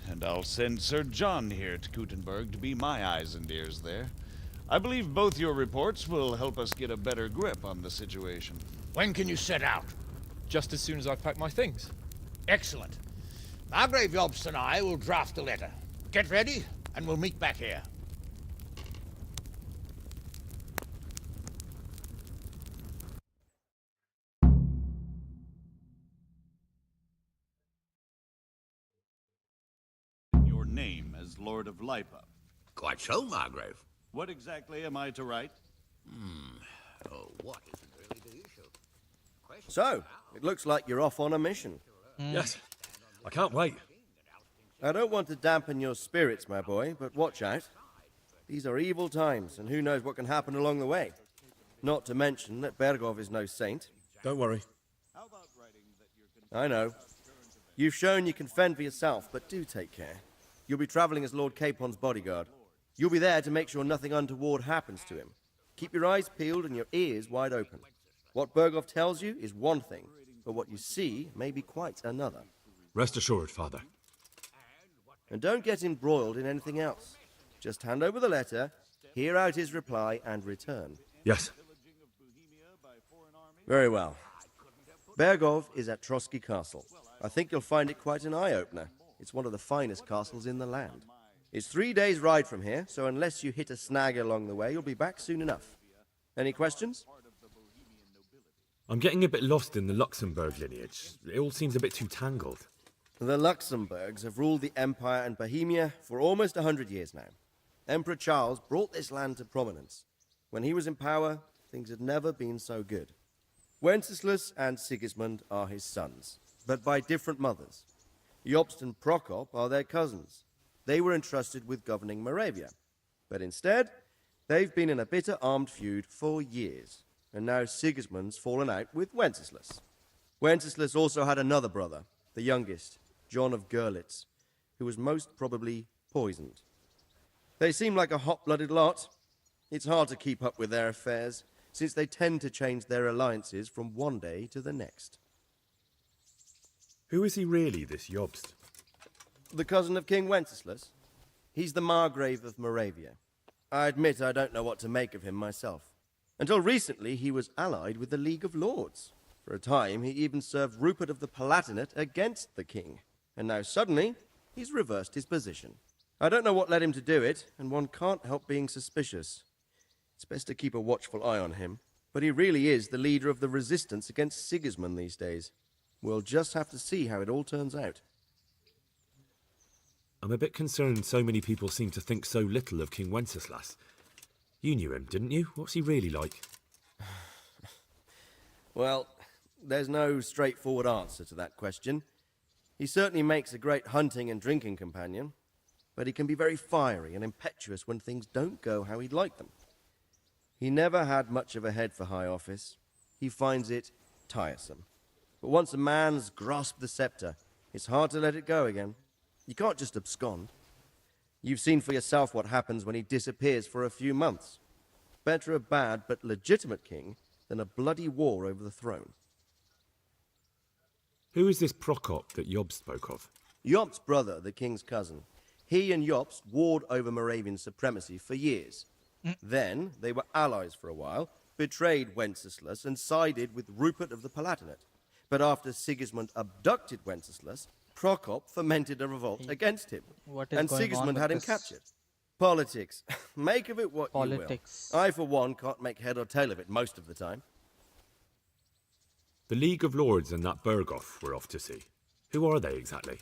And I'll send Sir John here to Gutenberg to be my eyes and ears there. I believe both your reports will help us get a better grip on the situation.
When can you set out?
Just as soon as I've packed my things.
Excellent. Margrave Jobst and I will draft a letter. Get ready, and we'll meet back here.
Your name as Lord of Lipa.
Quite so, Margrave.
What exactly am I to write?
Oh, what is it really the issue?
So, it looks like you're off on a mission.
Yes, I can't wait.
I don't want to dampen your spirits, my boy, but watch out. These are evil times, and who knows what can happen along the way. Not to mention that Bergov is no saint.
Don't worry.
I know. You've shown you can fend for yourself, but do take care. You'll be traveling as Lord Capon's bodyguard. You'll be there to make sure nothing untoward happens to him. Keep your eyes peeled and your ears wide open. What Bergov tells you is one thing, but what you see may be quite another.
Rest assured, Father.
And don't get embroiled in anything else. Just hand over the letter, hear out his reply, and return.
Yes.
Very well. Bergov is at Trotsky Castle. I think you'll find it quite an eye-opener. It's one of the finest castles in the land. It's 3 days' ride from here, so unless you hit a snag along the way, you'll be back soon enough. Any questions?
I'm getting a bit lost in the Luxembourg lineage. It all seems a bit too tangled.
The Luxembourgs have ruled the Empire and Bohemia for almost 100 years now. Emperor Charles brought this land to prominence. When he was in power, things had never been so good. Wenceslas and Sigismund are his sons, but by different mothers. Jobst and Prokop are their cousins. They were entrusted with governing Moravia. But instead, they've been in a bitter armed feud for years, and now Sigismund's fallen out with Wenceslas. Wenceslas also had another brother, the youngest, John of Görlitz, who was most probably poisoned. They seem like a hot-blooded lot. It's hard to keep up with their affairs, since they tend to change their alliances from one day to the next.
Who is he really, this Jobst?
The cousin of King Wenceslas. He's the Margrave of Moravia. I admit I don't know what to make of him myself. Until recently, he was allied with the League of Lords. For a time, he even served Rupert of the Palatinate against the king. And now suddenly, he's reversed his position. I don't know what led him to do it, and one can't help being suspicious. It's best to keep a watchful eye on him, but he really is the leader of the resistance against Sigismund these days. We'll just have to see how it all turns out.
I'm a bit concerned so many people seem to think so little of King Wenceslas. You knew him, didn't you? What's he really like?
Well, there's no straightforward answer to that question. He certainly makes a great hunting and drinking companion, but he can be very fiery and impetuous when things don't go how he'd like them. He never had much of a head for high office. He finds it tiresome. But once a man's grasped the scepter, it's hard to let it go again. You can't just abscond. You've seen for yourself what happens when he disappears for a few months. Better a bad but legitimate king than a bloody war over the throne.
Who is this Prokop that Jobst spoke of?
Jobst's brother, the king's cousin. He and Jobst warred over Moravian supremacy for years. Then they were allies for a while, betrayed Wenceslas and sided with Rupert of the Palatinate. But after Sigismund abducted Wenceslas, Prokop fomented a revolt against him, and Sigismund had him captured. Politics. Make of it what you will. I, for one, can't make head or tail of it most of the time.
The League of Lords and that Berghoff we're off to see. Who are they exactly?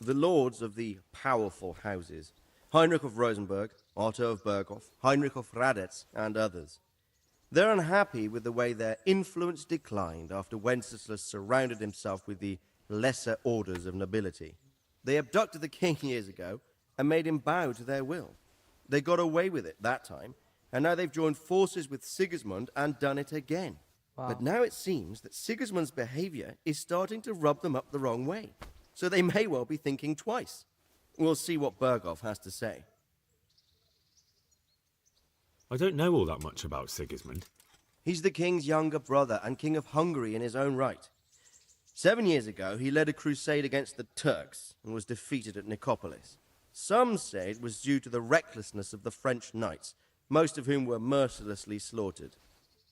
The lords of the powerful houses. Heinrich of Rosenberg, Otto of Berghoff, Heinrich of Radetz, and others. They're unhappy with the way their influence declined after Wenceslas surrounded himself with the lesser orders of nobility. They abducted the king years ago and made him bow to their will. They got away with it that time, and now they've joined forces with Sigismund and done it again.
Wow.
But now it seems that Sigismund's behavior is starting to rub them up the wrong way, so they may well be thinking twice. We'll see what Berghoff has to say.
I don't know all that much about Sigismund.
He's the king's younger brother and king of Hungary in his own right. 7 years ago, he led a crusade against the Turks and was defeated at Nicopolis. Some say it was due to the recklessness of the French knights,
most of whom were mercilessly slaughtered.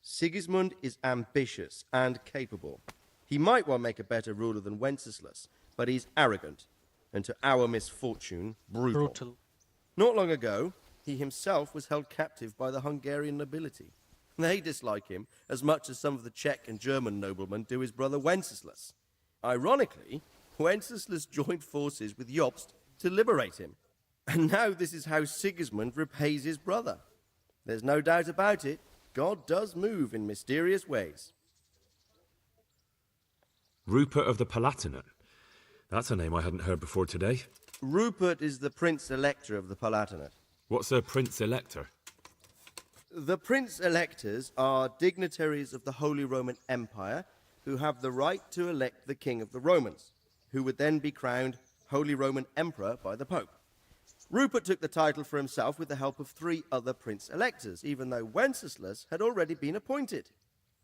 Sigismund is ambitious and capable. He might well make a better ruler than Wenceslas, but he's arrogant, and to our misfortune, brutal. Not long ago, he himself was held captive by the Hungarian nobility. They dislike him as much as some of the Czech and German noblemen do his brother Wenceslas. Ironically, Wenceslas joined forces with Jobst to liberate him. And now this is how Sigismund repays his brother. There's no doubt about it, God does move in mysterious ways.
Rupert of the Palatinate. That's a name I hadn't heard before today.
Rupert is the Prince-Elector of the Palatinate.
What's a Prince-Elector?
The Prince-Electors are dignitaries of the Holy Roman Empire who have the right to elect the King of the Romans, who would then be crowned Holy Roman Emperor by the Pope. Rupert took the title for himself with the help of 3 other Prince-Electors, even though Wenceslas had already been appointed.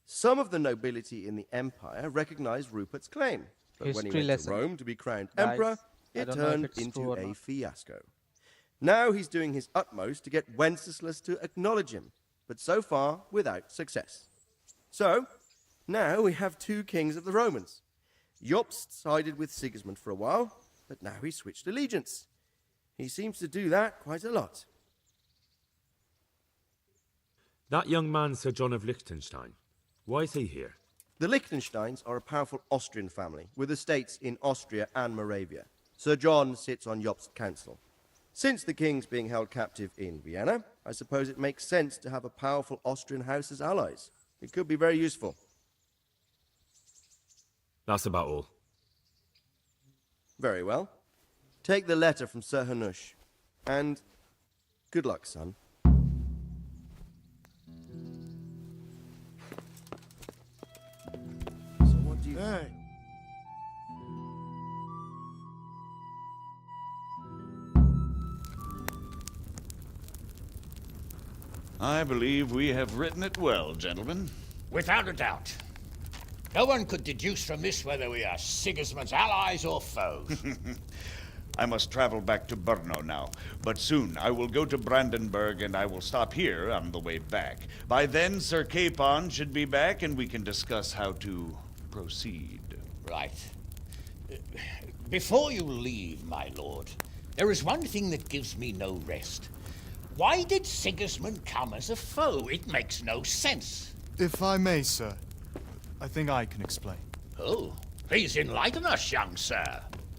Some of the nobility in the empire recognized Rupert's claim, but when he went to Rome to be crowned emperor, it turned into a fiasco. Now he's doing his utmost to get Wenceslas to acknowledge him, but so far without success. So, now we have 2 kings of the Romans. Jobst sided with Sigismund for a while, but now he's switched allegiance. He seems to do that quite a lot.
That young man, Sir John of Liechtenstein. Why is he here?
The Liechtensteins are a powerful Austrian family with estates in Austria and Moravia. Sir John sits on Jobst's council. Since the king's being held captive in Vienna, I suppose it makes sense to have a powerful Austrian house as allies. It could be very useful.
That's about all.
Very well. Take the letter from Sir Hanush. And good luck, son. So what do you... Hey.
I believe we have written it well, gentlemen.
Without a doubt. No one could deduce from this whether we are Sigismund's allies or foes.
I must travel back to Brno now, but soon I will go to Brandenburg and I will stop here on the way back. By then, Sir Capon should be back and we can discuss how to proceed.
Right. Before you leave, my lord, there is one thing that gives me no rest. Why did Sigismund come as a foe? It makes no sense.
If I may, sir, I think I can explain.
Oh, please enlighten us, young sir.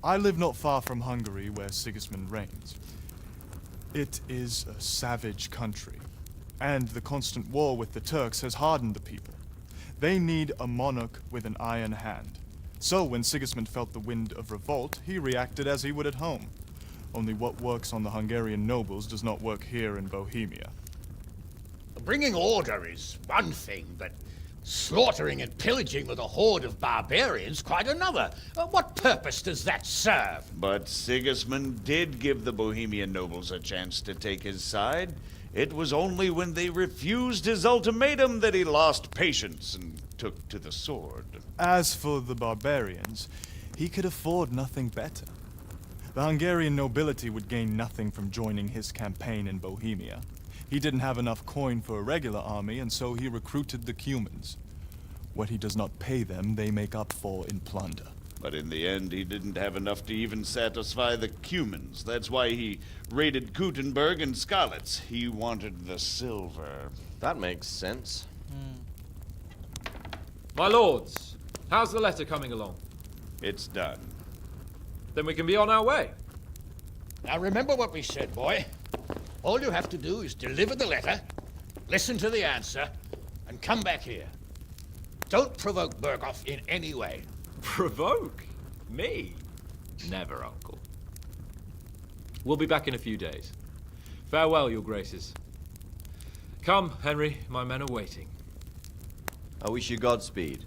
I live not far from Hungary, where Sigismund reigns. It is a savage country, and the constant war with the Turks has hardened the people. They need a monarch with an iron hand. So when Sigismund felt the wind of revolt, he reacted as he would at home. Only what works on the Hungarian nobles does not work here in Bohemia.
Bringing order is one thing, but slaughtering and pillaging with a horde of barbarians quite another. What purpose does that serve?
But Sigismund did give the Bohemian nobles a chance to take his side. It was only when they refused his ultimatum that he lost patience and took to the sword.
As for the barbarians, he could afford nothing better. The Hungarian nobility would gain nothing from joining his campaign in Bohemia. He didn't have enough coin for a regular army, and so he recruited the Cumans. What he does not pay them, they make up for in plunder.
But in the end, he didn't have enough to even satisfy the Cumans. That's why he raided Kuttenberg and Skalitz. He wanted the silver.
That makes sense.
My lords, how's the letter coming along?
It's done.
Then we can be on our way.
Now remember what we said, boy. All you have to do is deliver the letter, listen to the answer, and come back here. Don't provoke Berghoff in any way.
Provoke? Me? Never, Uncle. We'll be back in a few days. Farewell, your graces. Come, Henry, my men are waiting.
I wish you Godspeed.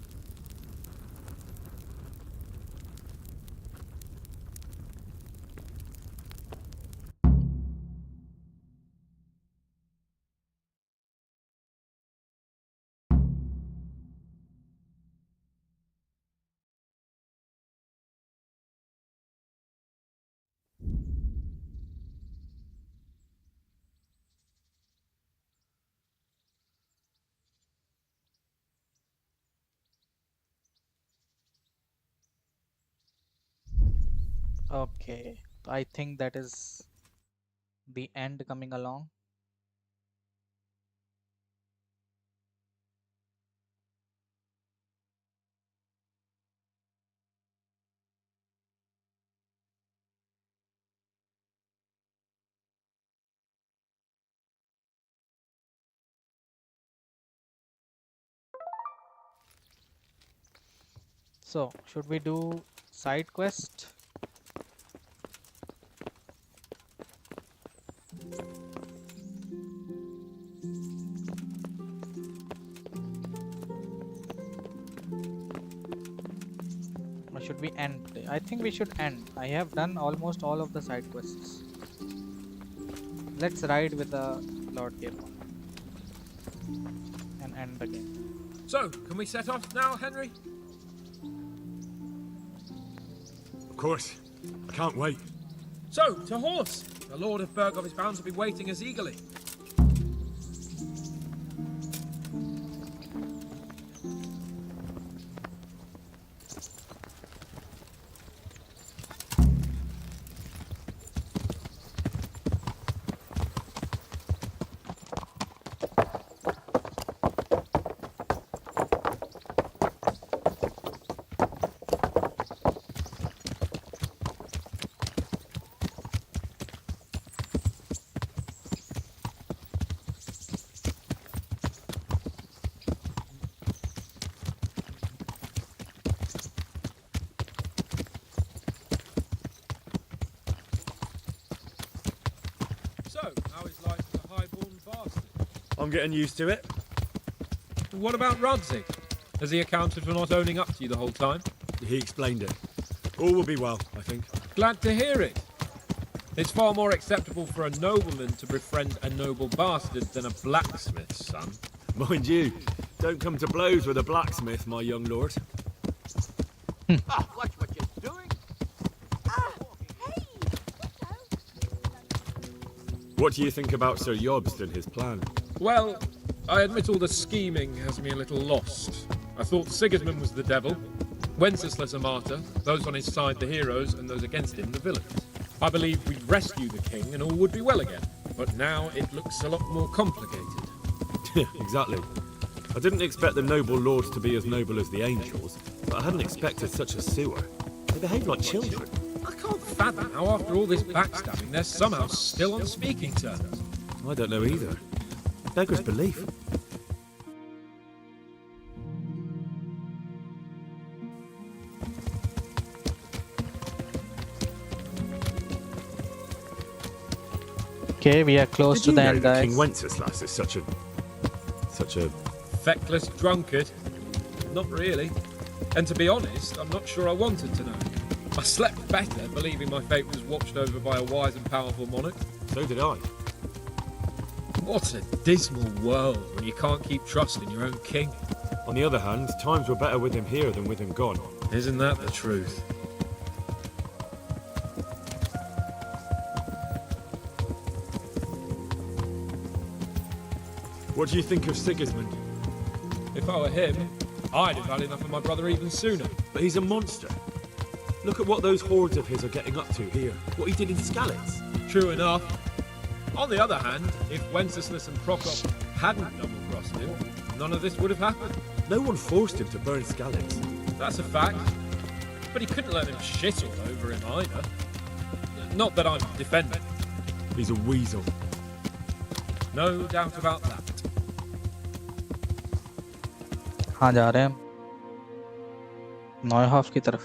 Okay, I think that is the end coming along. So, should we do side quest? Or should we end? I think we should end. I have done almost all of the side quests. Let's ride with the Lord Gaemon and end the game.
So, can we set off now, Henry?
Of course. I can't wait.
So, to horse! The Lord of Bergov is bound to be waiting us eagerly. So, how is life as a highborn bastard?
I'm getting used to it.
What about Rodzig? Has he accounted for not owning up to you the whole time?
He explained it. All will be well, I think.
Glad to hear it. It's far more acceptable for a nobleman to befriend a noble bastard than a blacksmith's son.
Mind you, don't come to blows with a blacksmith, my young lord.
Watch what you're doing.
What do you think about Sir Jobst and his plan?
Well, I admit all the scheming has me a little lost. I thought Sigismund was the devil, Wenceslas a martyr, those on his side the heroes, and those against him the villains. I believed we'd rescue the king and all would be well again, but now it looks a lot more complicated.
Exactly. I didn't expect the noble lords to be as noble as the angels, but I hadn't expected such a sewer. They behave like children.
I can't fathom how after all this backstabbing they're somehow still on speaking terms.
I don't know either. Beggars belief.
Okay, we are close
Did
to
you
the
know
end,
that
guys.
King Wenceslas is such a
Feckless drunkard? Not really. And to be honest, I'm not sure I wanted to know. I slept better believing my fate was watched over by a wise and powerful monarch.
So did I.
What a dismal world when you can't keep trust in your own king.
On the other hand, times were better with him here than with him gone.
Isn't that the truth?
What do you think of Sigismund?
If I were him, I'd have had enough of my brother even sooner.
But he's a monster. Look at what those hordes of his are getting up to here. What he did in Skalitz.
True enough. On the other hand, if Wenceslas and Prokop hadn't double-crossed him, none of this would have happened.
No one forced him to burn Skalitz.
That's a fact. But he couldn't let him shit all over him either. Not that I'm defending.
He's a weasel.
No doubt about that.
कहाँ जा रहे हैं हम? नॉयहाफ की तरफ.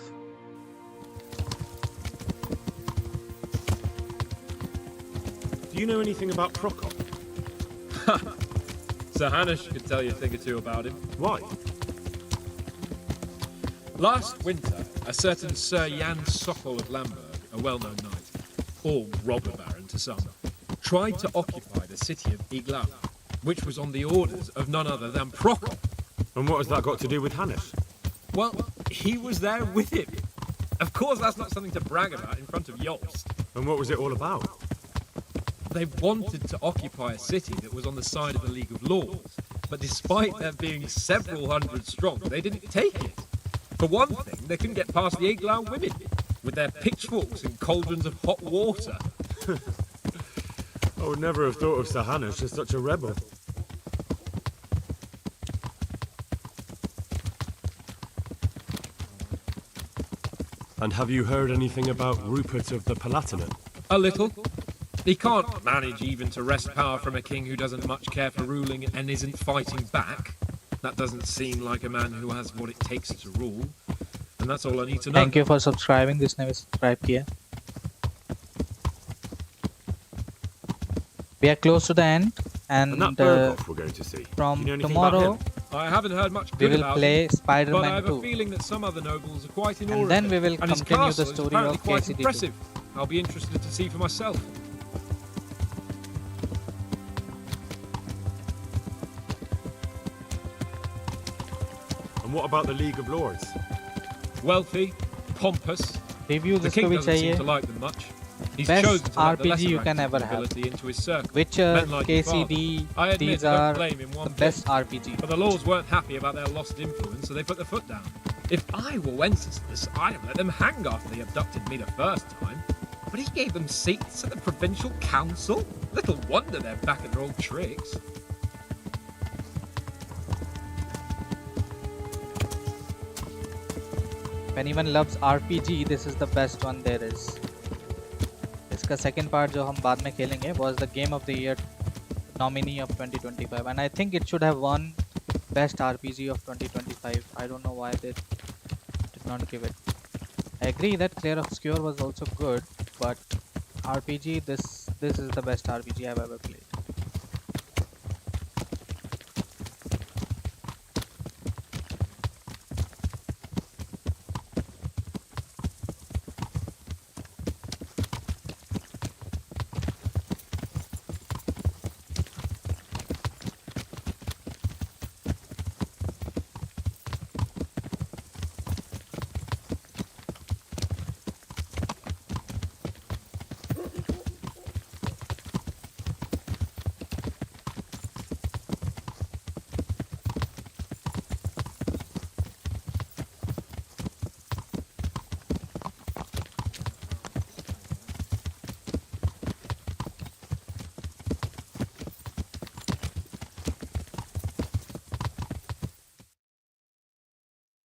Do you know anything about Prokop?
Sir Hanush could tell you a thing or two about him.
Why?
Last winter, a certain Sir Jan Sokol of Lamberg, a well-known knight, or robber baron to some, tried to occupy the city of Iglau, which was on the orders of none other than Prokop.
And what has that got to do with Hanush?
Well, he was there with him. Of course, that's not something to brag about in front of Jobst.
And what was it all about?
They wanted to occupy a city that was on the side of the League of Lords, but despite there being several hundred strong, they didn't take it. For one thing, they couldn't get past the Iglau women. with their pitchforks and cauldrons of hot water.
I would never have thought of Sahanush as such a rebel.
And have you heard anything about Rupert of the Palatinate?
A little. He can't manage even to wrest power from a king who doesn't much care for ruling and isn't fighting back. That doesn't seem like a man who has what it takes to rule. And that's all I need to know.
Thank you for subscribing. जिसने भी subscribe किया. We are close to the end, and
that Berghoff we're going to see.
From
you know anything about
tomorrow,
him?
I haven't heard much
we
good
will
about
play
him, but I
Spider-Man
have
2.
a feeling that some other nobles are quite in awe
And then
of
we
him.
will
And his
continue the
castle is
story
apparently
of
quite
KCD2.
impressive. I'll be interested to see for myself.
And what about the League of Lords?
Wealthy, pompous.
Review
The
जिसको
king
भी
doesn't seem
चाहिए.
to like them much. He's
Best
chosen to let the
RPG
lesser
you
ranks
can
of
ever
the
have.
nobility into his circle.
Witcher,
Men like your father.
KCD,
I admit
these
I don't
are
blame him
the
one
best
bit.
RPG.
But the lords weren't happy about their lost influence, so they put their foot down. If I were Wenceslas, I'd have let them hang after they abducted me the first time. But he gave them seats at the provincial council? Little wonder they're back at their old tricks.
If anyone loves RPG, this is the best one there is. इसका second part जो हम बाद में खेलेंगे was the Game of the Year nominee of 2025, and I think it should have won Best RPG of 2025. I don't know why they did not give it. I agree that Clair Obscure was also good, but RPG, this is the best RPG I've ever played.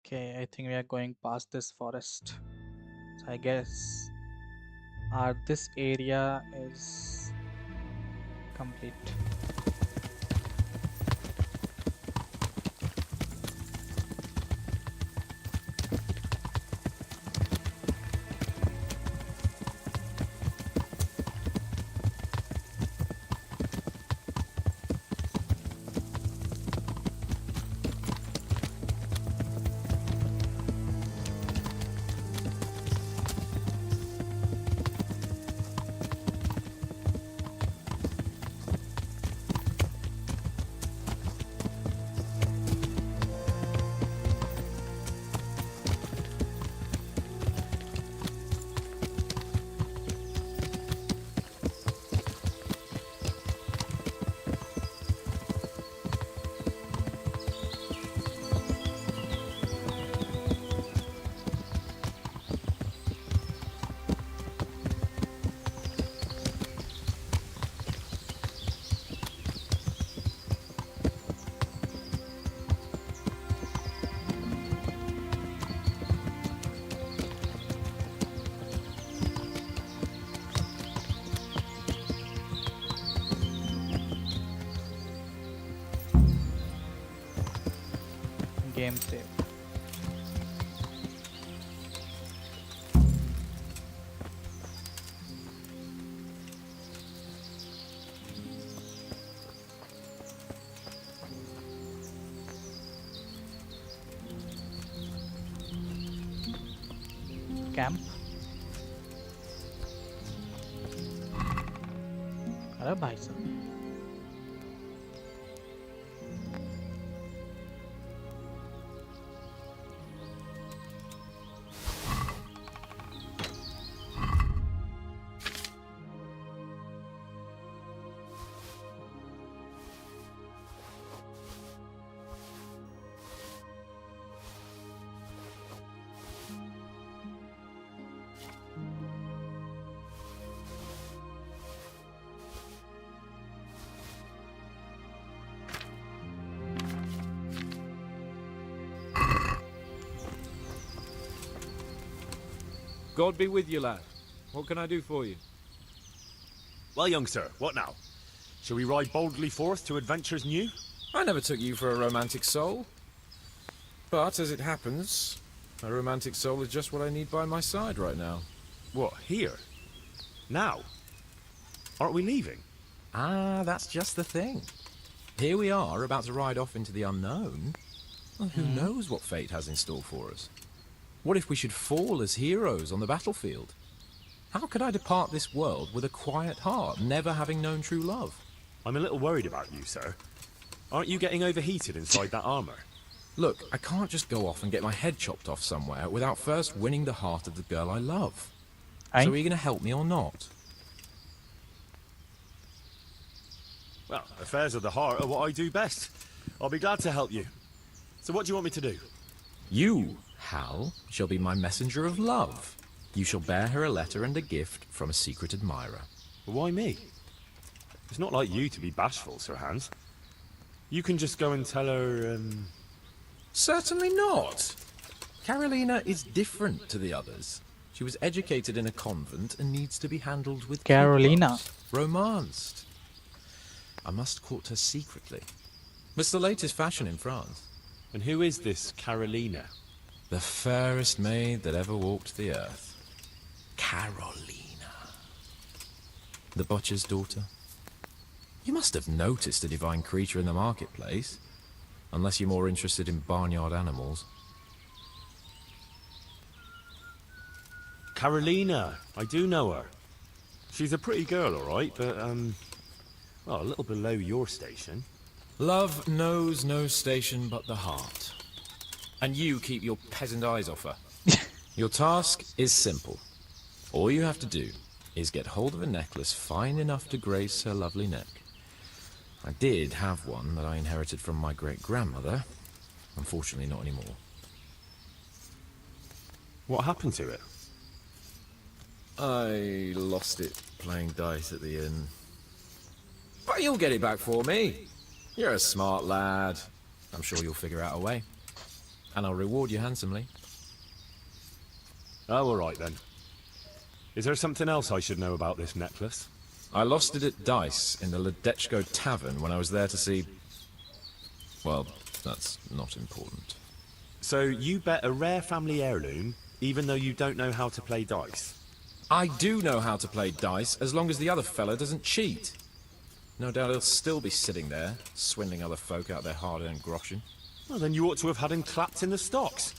Okay, I think we are going past this forest. So I guess this area is complete. Game save. Camp. अरे भाई साहब
God be with you, lad. What can I do for you?
Well, young sir, what now? Shall we ride boldly forth to adventures new?
I never took you for a romantic soul. But, as it happens, a romantic soul is just what I need by my side right now.
What, here? Now? Aren't we leaving?
Ah, that's just the thing. Here we are, about to ride off into the unknown. Well, who knows what fate has in store for us? What if we should fall as heroes on the battlefield? How could I depart this world with a quiet heart, never having known true love?
I'm a little worried about you, sir. Aren't you getting overheated inside that armor?
Look, I can't just go off and get my head chopped off somewhere without first winning the heart of the girl I love. So are you going to help me or not?
Well, affairs of the heart are what I do best. I'll be glad to help you. So what do you want me to do?
You, Hal, shall be my messenger of love. You shall bear her a letter and a gift from a secret admirer.
Why me? It's not like you to be bashful, Sir Hans. You can just go and tell her,
Certainly not. Carolina is different to the others. She was educated in a convent and needs to be handled with
Carolina.
Romanced. I must court her secretly. It's the latest fashion in France.
And who is this Carolina?
The fairest maid that ever walked the earth. Carolina. The butcher's daughter. You must have noticed a divine creature in the marketplace. Unless you're more interested in barnyard animals.
Carolina, I do know her. She's a pretty girl, all right, but, well, a little below your station.
Love knows no station but the heart. And you keep your peasant eyes off her. Your task is simple. All you have to do is get hold of a necklace fine enough to grace her lovely neck. I did have one that I inherited from my great-grandmother. Unfortunately, not anymore.
What happened to it?
I lost it playing dice at the inn. But you'll get it back for me. You're a smart lad. I'm sure you'll figure out a way. And I'll reward you handsomely.
Oh, all right then. Is there something else I should know about this necklace?
I lost it at dice in the Ledechko Tavern when I was there to see... Well, that's not important.
So you bet a rare family heirloom, even though you don't know how to play dice?
I do know how to play dice, as long as the other fella doesn't cheat. No doubt he'll still be sitting there, swindling other folk out their hard-earned groschen.
Well, then you ought to have had him clapped in the stocks.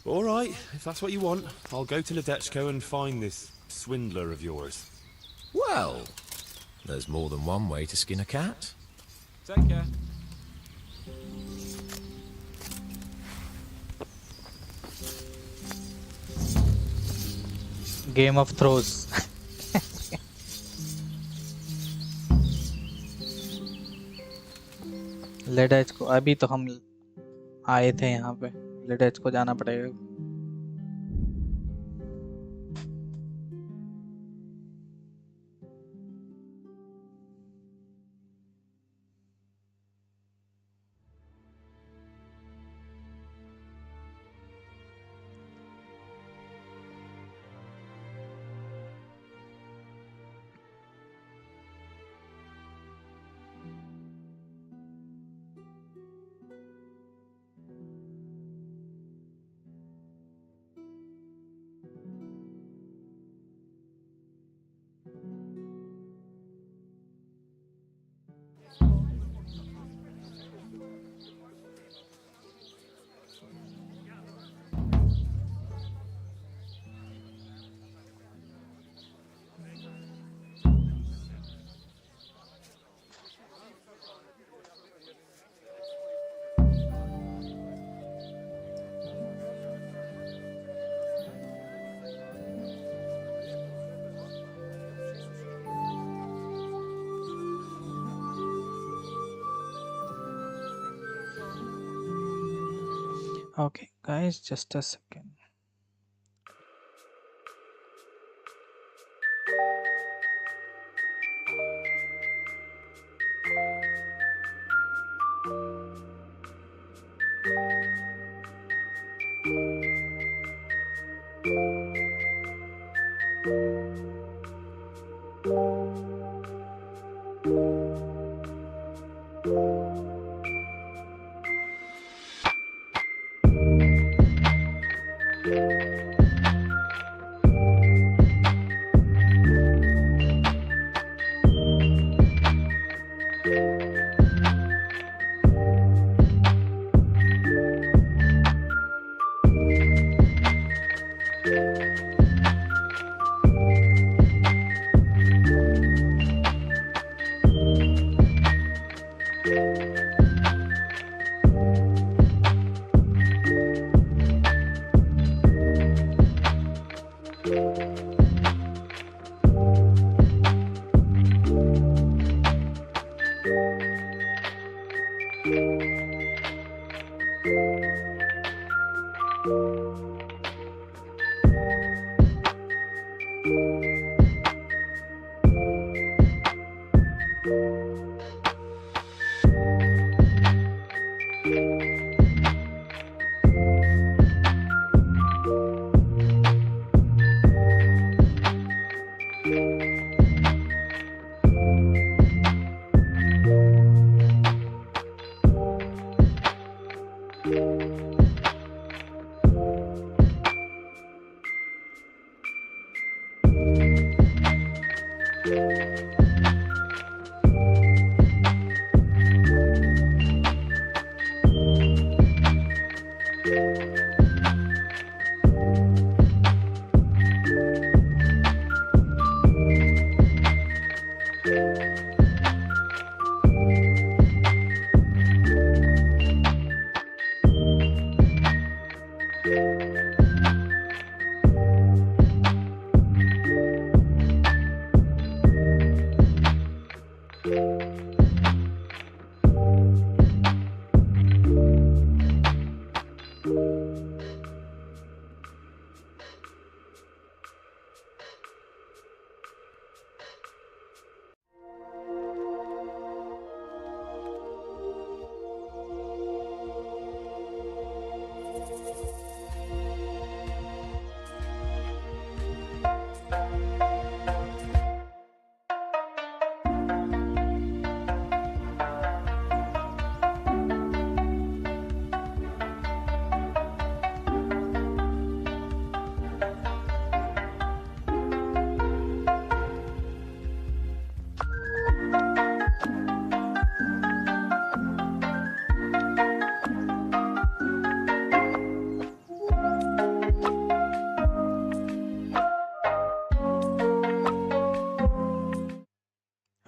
All right, if that's what you want, I'll go to Ledechko and find this swindler of yours.
Well, there's more than one way to skin a cat.
Take care.
Game of Thrones. लेडेज को अभी तो हम आए थे यहाँ पे, लेडेज को जाना पड़ेगा. Okay, guys, just a second.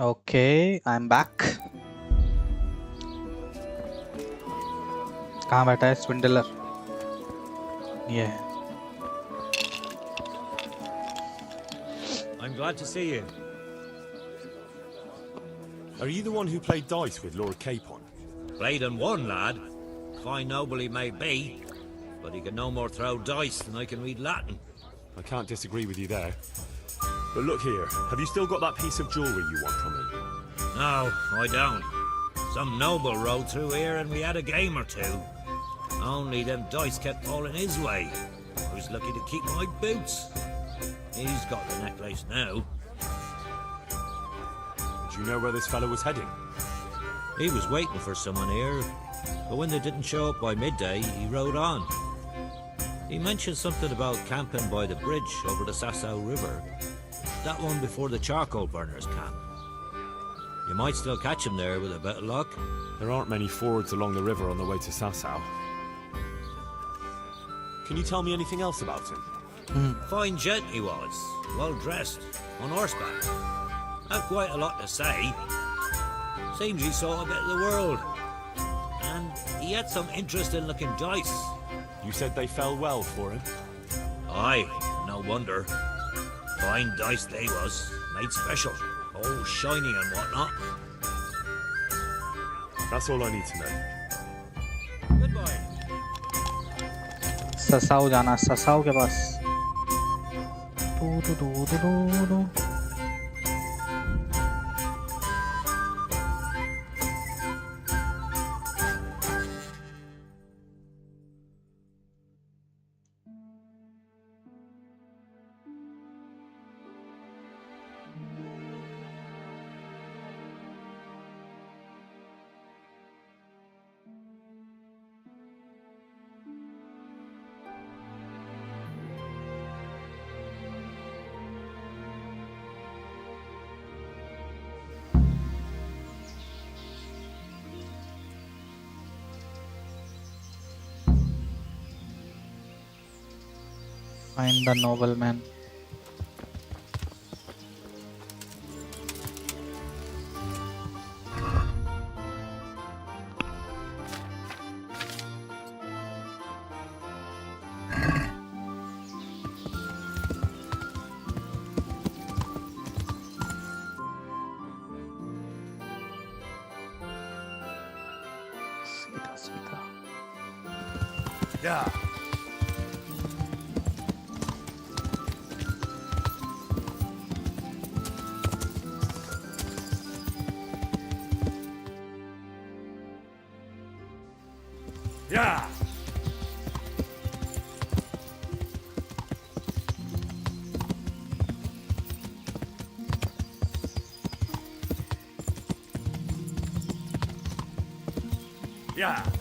Okay, I'm back. कहाँ बैठा है swindler? ये है.
I'm glad to see you. Are you the one who played dice with Lord Capon?
Played and won, lad. Fine noble he may be, but he can no more throw dice than I can read Latin.
I can't disagree with you there. But look here, have you still got that piece of jewellery you want from him?
No, I don't. Some noble rode through here and we had a game or two. Only them dice kept falling his way. I was lucky to keep my boots. He's got the necklace now.
Do you know where this fellow was heading?
He was waiting for someone here, but when they didn't show up by midday, he rode on. He mentioned something about camping by the bridge over the Sasau River. That one before the charcoal burners camp. You might still catch him there with a bit of luck.
There aren't many fords along the river on the way to Sasau. Can you tell me anything else about him?
Fine gent he was, well dressed, on horseback. Had quite a lot to say. Seems he saw a bit of the world. And he had some interesting looking dice.
You said they fell well for him?
Aye, no wonder. Fine dice they was, made special, all shiny and whatnot.
That's all I need to know.
Goodbye.
ससाओ जाना, ससाओ के पास. दो दो दो दो दो दो. Find the nobleman. सीधा सीधा.
Yeah. Yeah. Yeah. Yeah.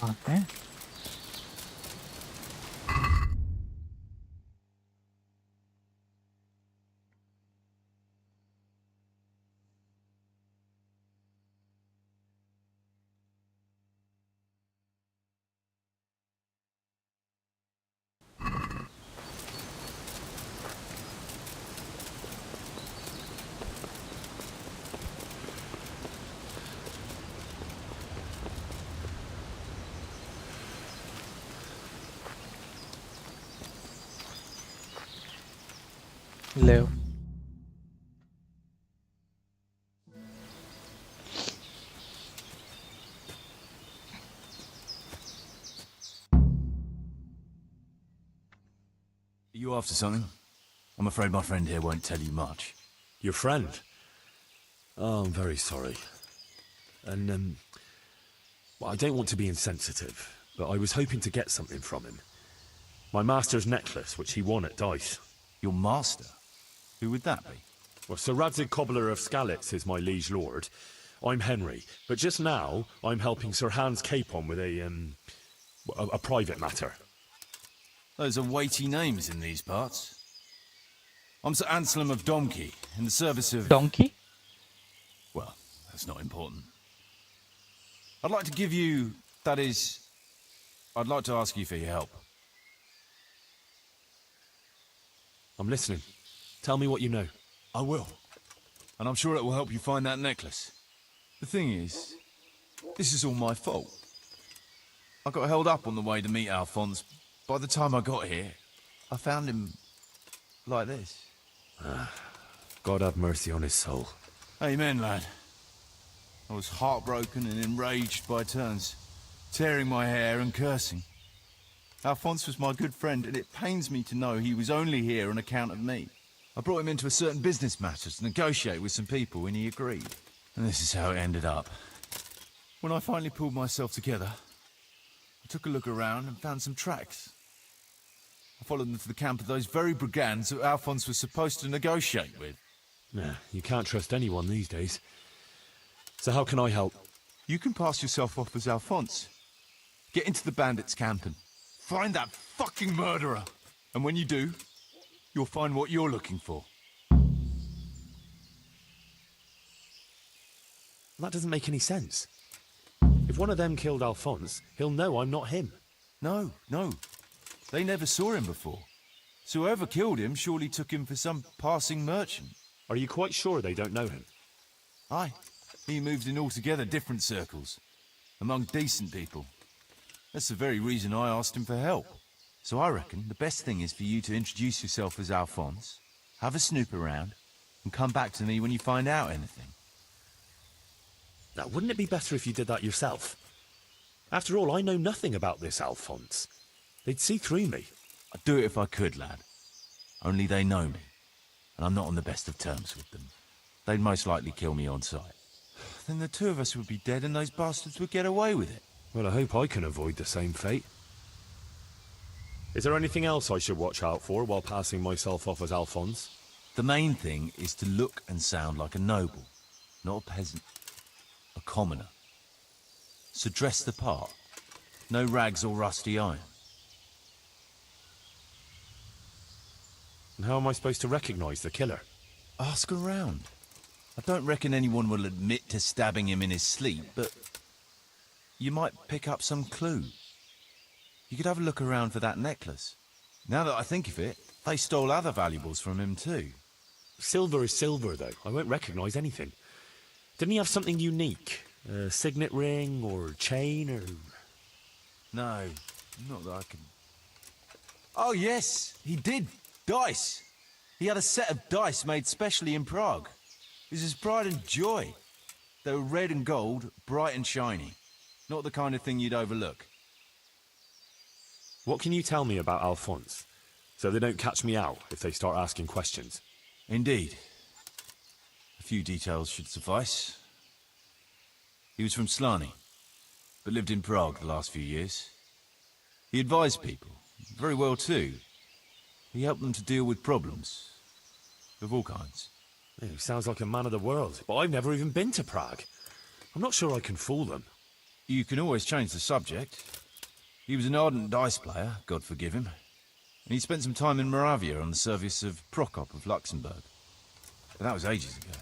आते हैं. Leo.
Are you after something? I'm afraid my friend here won't tell you much.
Your friend? Oh, I'm very sorry. And, well, I don't want to be insensitive, but I was hoping to get something from him. My master's necklace, which he won at dice.
Your master? Who would that be?
Well, Sir Radzig Cobbler of Skalitz is my liege lord. I'm Henry, but just now I'm helping Sir Hans Capon with a private matter.
Those are weighty names in these parts. I'm Sir Anselm of Donkey, in the service of...
Donkey?
Well, that's not important. I'd like to give you... that is... I'd like to ask you for your help.
I'm listening. Tell me what you know.
I will. And I'm sure it will help you find that necklace. The thing is, this is all my fault. I got held up on the way to meet Alphonse. By the time I got here, I found him like this.
God have mercy on his soul.
Amen, lad. I was heartbroken and enraged by turns, tearing my hair and cursing. Alphonse was my good friend, and it pains me to know he was only here on account of me. I brought him into a certain business matter to negotiate with some people, and he agreed. And this is how it ended up. When I finally pulled myself together, I took a look around and found some tracks. I followed them to the camp of those very brigands that Alphonse was supposed to negotiate with.
Nah, you can't trust anyone these days. So how can I help?
You can pass yourself off as Alphonse. Get into the bandits' camp and find that fucking murderer. And when you do, you'll find what you're looking for.
That doesn't make any sense. If one of them killed Alphonse, he'll know I'm not him.
No. They never saw him before. So whoever killed him surely took him for some passing merchant.
Are you quite sure they don't know him?
Aye. He moved in altogether different circles, among decent people. That's the very reason I asked him for help. So I reckon the best thing is for you to introduce yourself as Alphonse, have a snoop around, and come back to me when you find out anything.
Now, wouldn't it be better if you did that yourself? After all, I know nothing about this Alphonse. They'd see through me.
I'd do it if I could, lad. Only they know me, and I'm not on the best of terms with them. They'd most likely kill me on sight. Then the two of us would be dead and those bastards would get away with it.
Well, I hope I can avoid the same fate. Is there anything else I should watch out for while passing myself off as Alphonse?
The main thing is to look and sound like a noble, not a peasant. A commoner. So dress the part. No rags or rusty iron.
And how am I supposed to recognize the killer?
Ask around. I don't reckon anyone will admit to stabbing him in his sleep, but you might pick up some clue. You could have a look around for that necklace. Now that I think of it, they stole other valuables from him too.
Silver is silver, though. I won't recognize anything. Didn't he have something unique? A signet ring or chain or...
No, not that I can... Oh yes, he did. Dice. He had a set of dice made specially in Prague. It was his pride and joy. They were red and gold, bright and shiny. Not the kind of thing you'd overlook.
What can you tell me about Alphonse, so they don't catch me out if they start asking questions?
Indeed. A few details should suffice. He was from Slani, but lived in Prague the last few years. He advised people, very well too. He helped them to deal with problems, of all kinds.
He sounds like a man of the world, but I've never even been to Prague. I'm not sure I can fool them.
You can always change the subject. He was an ardent dice player, God forgive him. And he spent some time in Moravia on the service of Prokop of Luxembourg. But that was ages ago.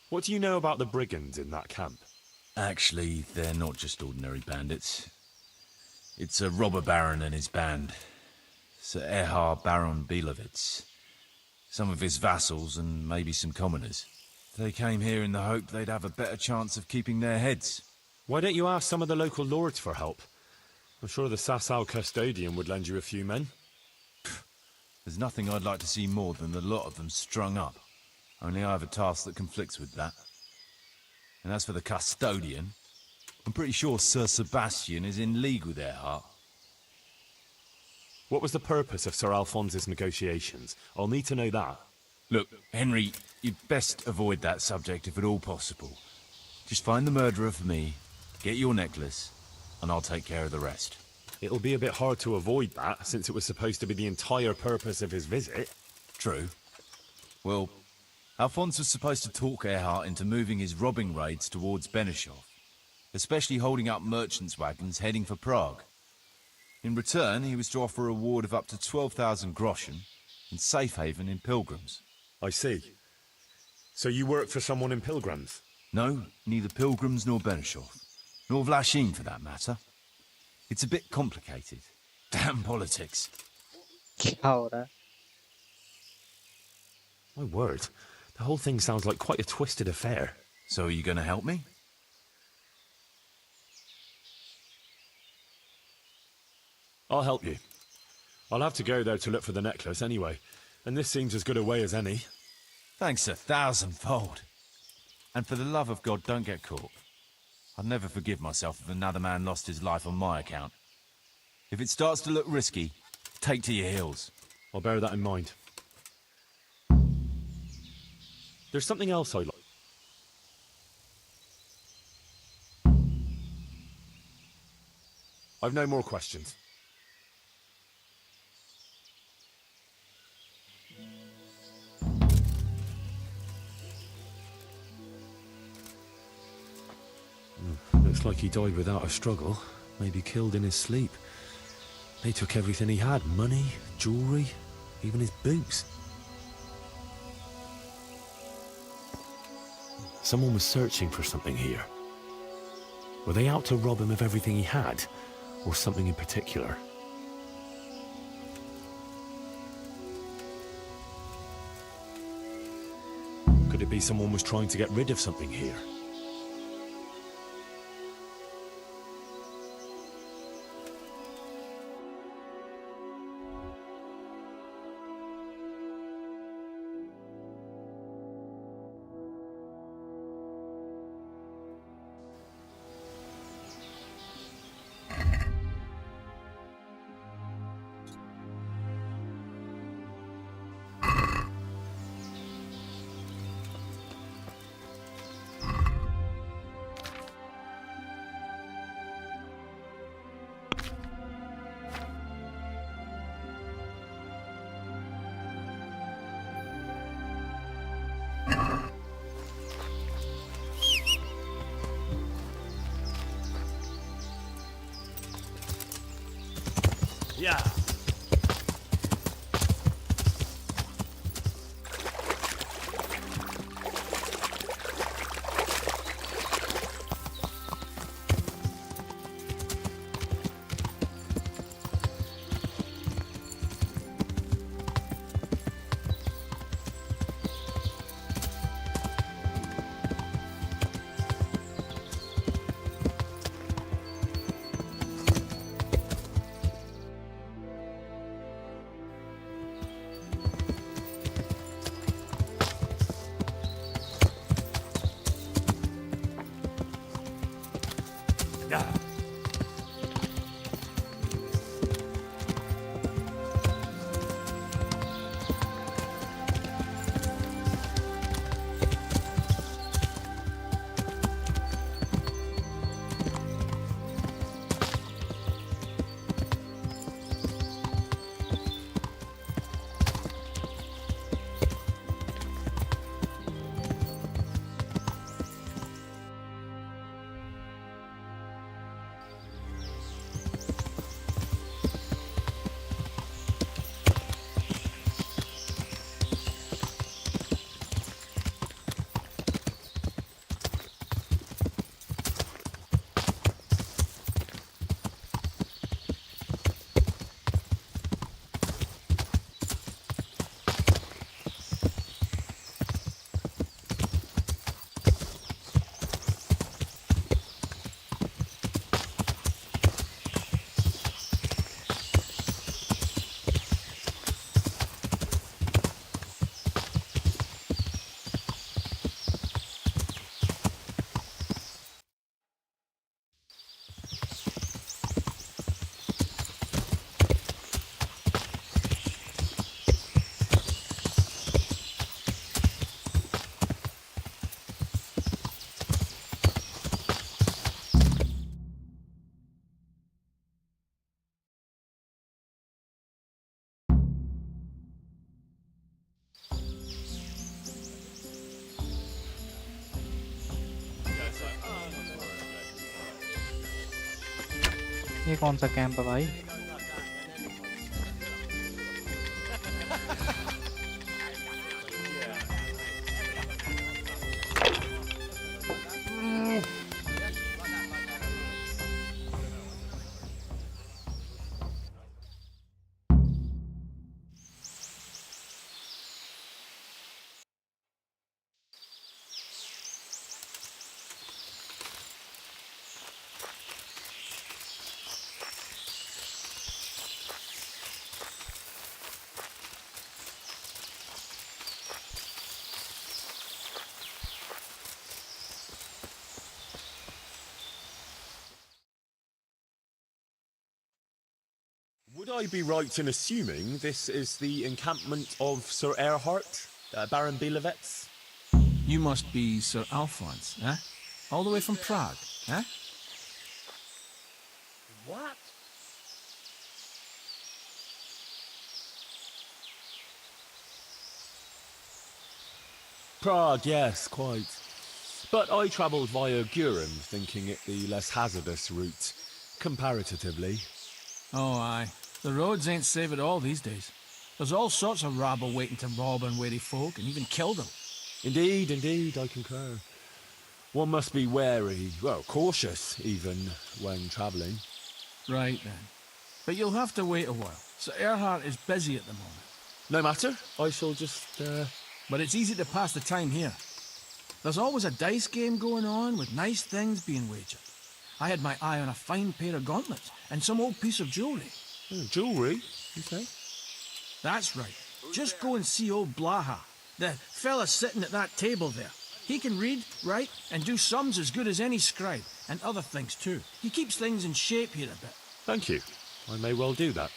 What do you know about the brigands in that camp?
Actually, they're not just ordinary bandits. It's a robber baron and his band. Sir Erhard Baron Bielowitz. Some of his vassals and maybe some commoners. They came here in the hope they'd have a better chance of keeping their heads.
Why don't you ask some of the local lords for help? I'm sure the Sasau custodian would lend you a few men.
There's nothing I'd like to see more than the lot of them strung up. Only I have a task that conflicts with that. And as for the custodian, I'm pretty sure Sir Sebastian is in league with Erhard.
What was the purpose of Sir Alphonse's negotiations? I'll need to know that.
Look, Henry, you'd best avoid that subject if at all possible. Just find the murderer for me, get your necklace, and I'll take care of the rest.
It'll be a bit hard to avoid that, since it was supposed to be the entire purpose of his visit.
True. Well, Alphonse was supposed to talk Erhard into moving his robbing raids towards Benešov, especially holding up merchants' wagons heading for Prague. In return, he was to offer a reward of up to 12,000 groschen and safe haven in Pilgrims.
I see. So you work for someone in Pilgrims?
No, neither Pilgrims nor Benešov. Nor Vlachin, for that matter. It's a bit complicated. Damn politics.
My
word. The whole thing sounds like quite a twisted affair.
So are you going to help me?
I'll help you. I'll have to go there to look for the necklace anyway, and this seems as good a way as any.
Thanks 1,000-fold. And for the love of God, don't get caught. I'd never forgive myself if another man lost his life on my account. If it starts to look risky, take to your heels.
I'll bear that in mind. There's something else I'd like. I've no more questions. Looks like he died without a struggle. Maybe killed in his sleep. They took everything he had. Money, jewelry, even his boots. Someone was searching for something here. Were they out to rob him of everything he had? Or something in particular? Could it be someone was trying to get rid of something here?
Yeah.
ये कौन सा camp है भाई?
I be right in assuming this is the encampment of Sir Erhard, Baron Bielewitz?
You must be Sir Alphonse, eh? All the way from Prague, eh?
What?
Prague, yes, quite. But I travelled via Guren, thinking it the less hazardous route, comparatively.
Oh, aye. The roads ain't safe at all these days. There's all sorts of rabble waiting to rob unwary folk and even kill them.
Indeed, indeed, I concur. One must be wary, well, cautious even, when travelling.
Right then. But you'll have to wait a while. Sir Erhard is busy at the moment.
No matter, I shall just,
But it's easy to pass the time here. There's always a dice game going on with nice things being wagered. I had my eye on a fine pair of gauntlets and some old piece of jewellery.
Jewellery, you say?
That's right. Just go and see old Blaha, the fella sitting at that table there. He can read, write, and do sums as good as any scribe, and other things too. He keeps things in shape here a bit.
Thank you. I may well do that.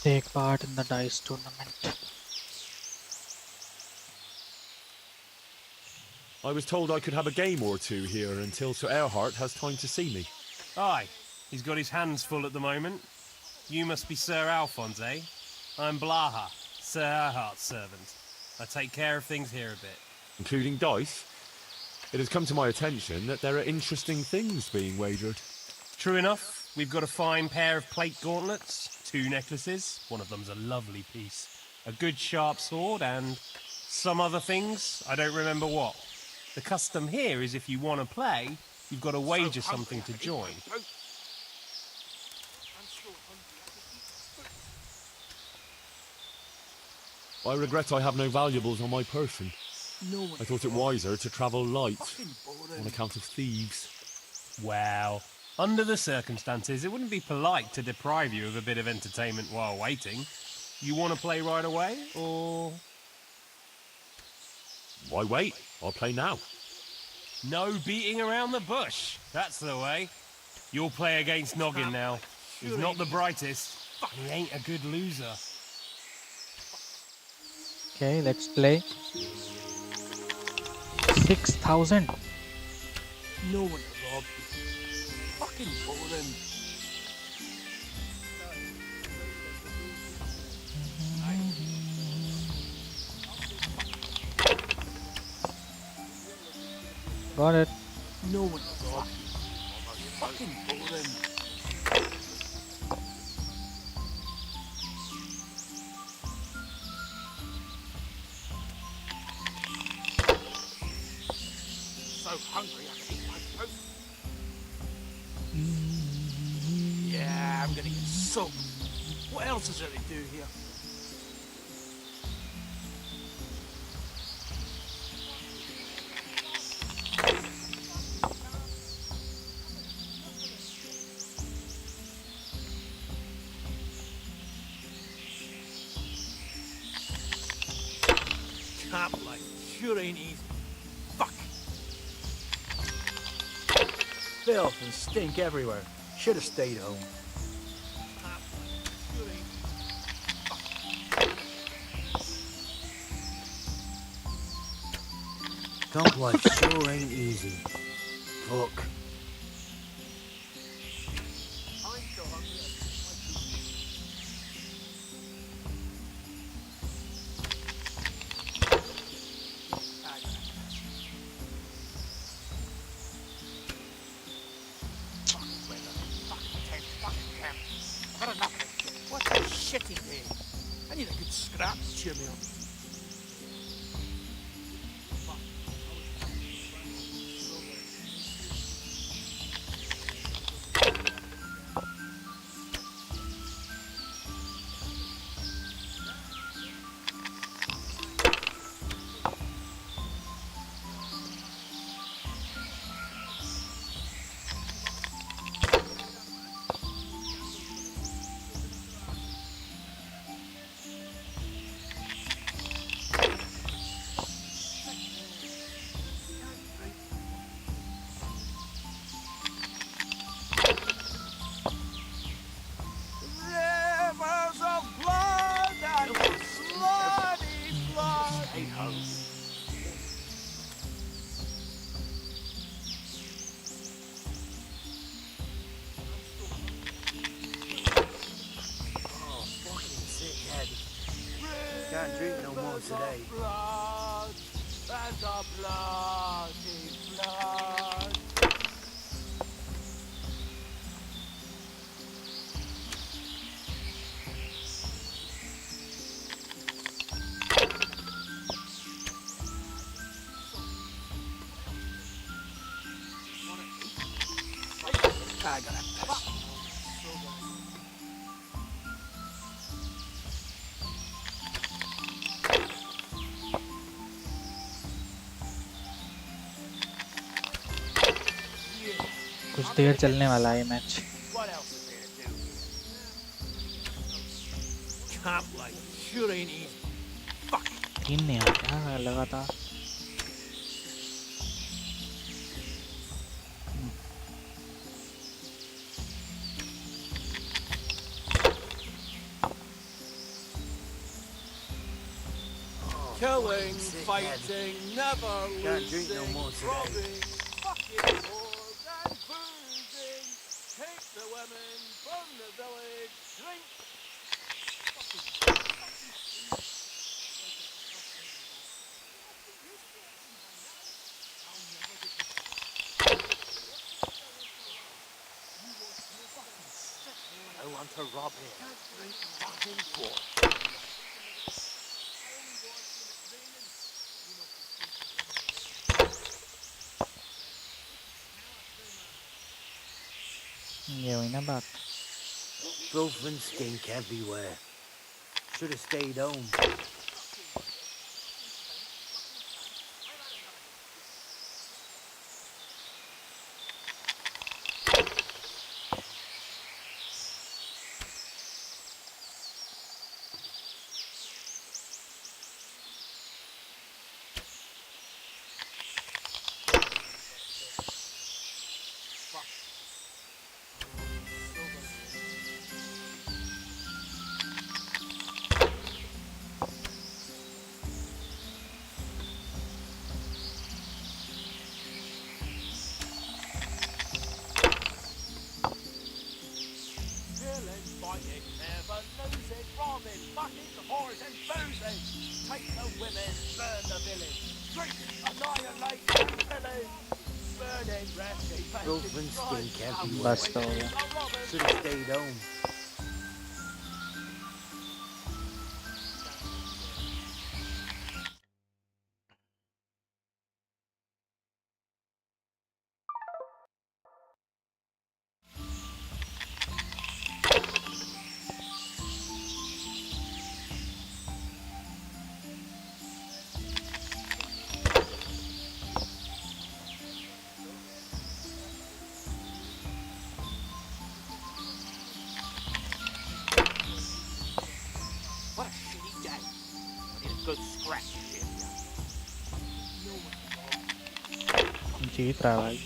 Take part in the dice tournament.
I was told I could have a game or two here until Sir Erhard has time to see me.
Aye, he's got his hands full at the moment. You must be Sir Alphonse, eh? I'm Blaha, Sir Erhard's servant. I take care of things here a bit.
Including dice? It has come to my attention that there are interesting things being wagered.
True enough. We've got a fine pair of plate gauntlets, 2 necklaces, one of them's a lovely piece, a good sharp sword, and some other things, I don't remember what. The custom here is if you want to play, you've got to wager something to join.
I regret I have no valuables on my person.
No
I thought it wiser to travel light, on account of thieves.
Well, under the circumstances, it wouldn't be polite to deprive you of a bit of entertainment while waiting. You want to play right away, or...?
Why wait? I'll play now.
No beating around the bush. That's the way. You'll play against Noggin now. He's not the brightest. He ain't a good loser.
Okay, let's play. 6,000.
No one to rob you. Fucking boring.
Got it.
No one to rob you. Fucking boring.
So hungry I can eat my food. Yeah, I'm gonna get soaked. What else is there to do here? Camp life sure ain't easy. Fuck.
Filth and stink everywhere. Should have stayed home.
Camp life sure ain't easy. Fuck.
What a shitty day. I need a good scrap to cheer me up. Rivers of blood and bloody blood. Stay home.
Oh, fucking sick head. Can't drink no more today.
Blood and the bloody blood. I gotta piss.
कुछ देर चलने वाला है ये match.
What else is there to do here? Camp life sure ain't easy.
Team नहीं आ क्या लगातार।
Killing, fighting, never
Can't drink no
losing,
more today.
robbing, fucking whores and boozing. Take the women, burn the village, drink.
I want to rob him.
Fucking whore.
ये हुई ना बात।
Filth and stink everywhere. Should have stayed home.
Killing, fighting, never losing, robbing, fucking whores and boozing. Take the women, burn the village. Drink, annihilate the village. Burning, wretched,
Filth and stink everywhere.
बस तो हो गया।
Should have stayed home.
What a shitty day. I need a good scratch here.
जीत रहा है भाई।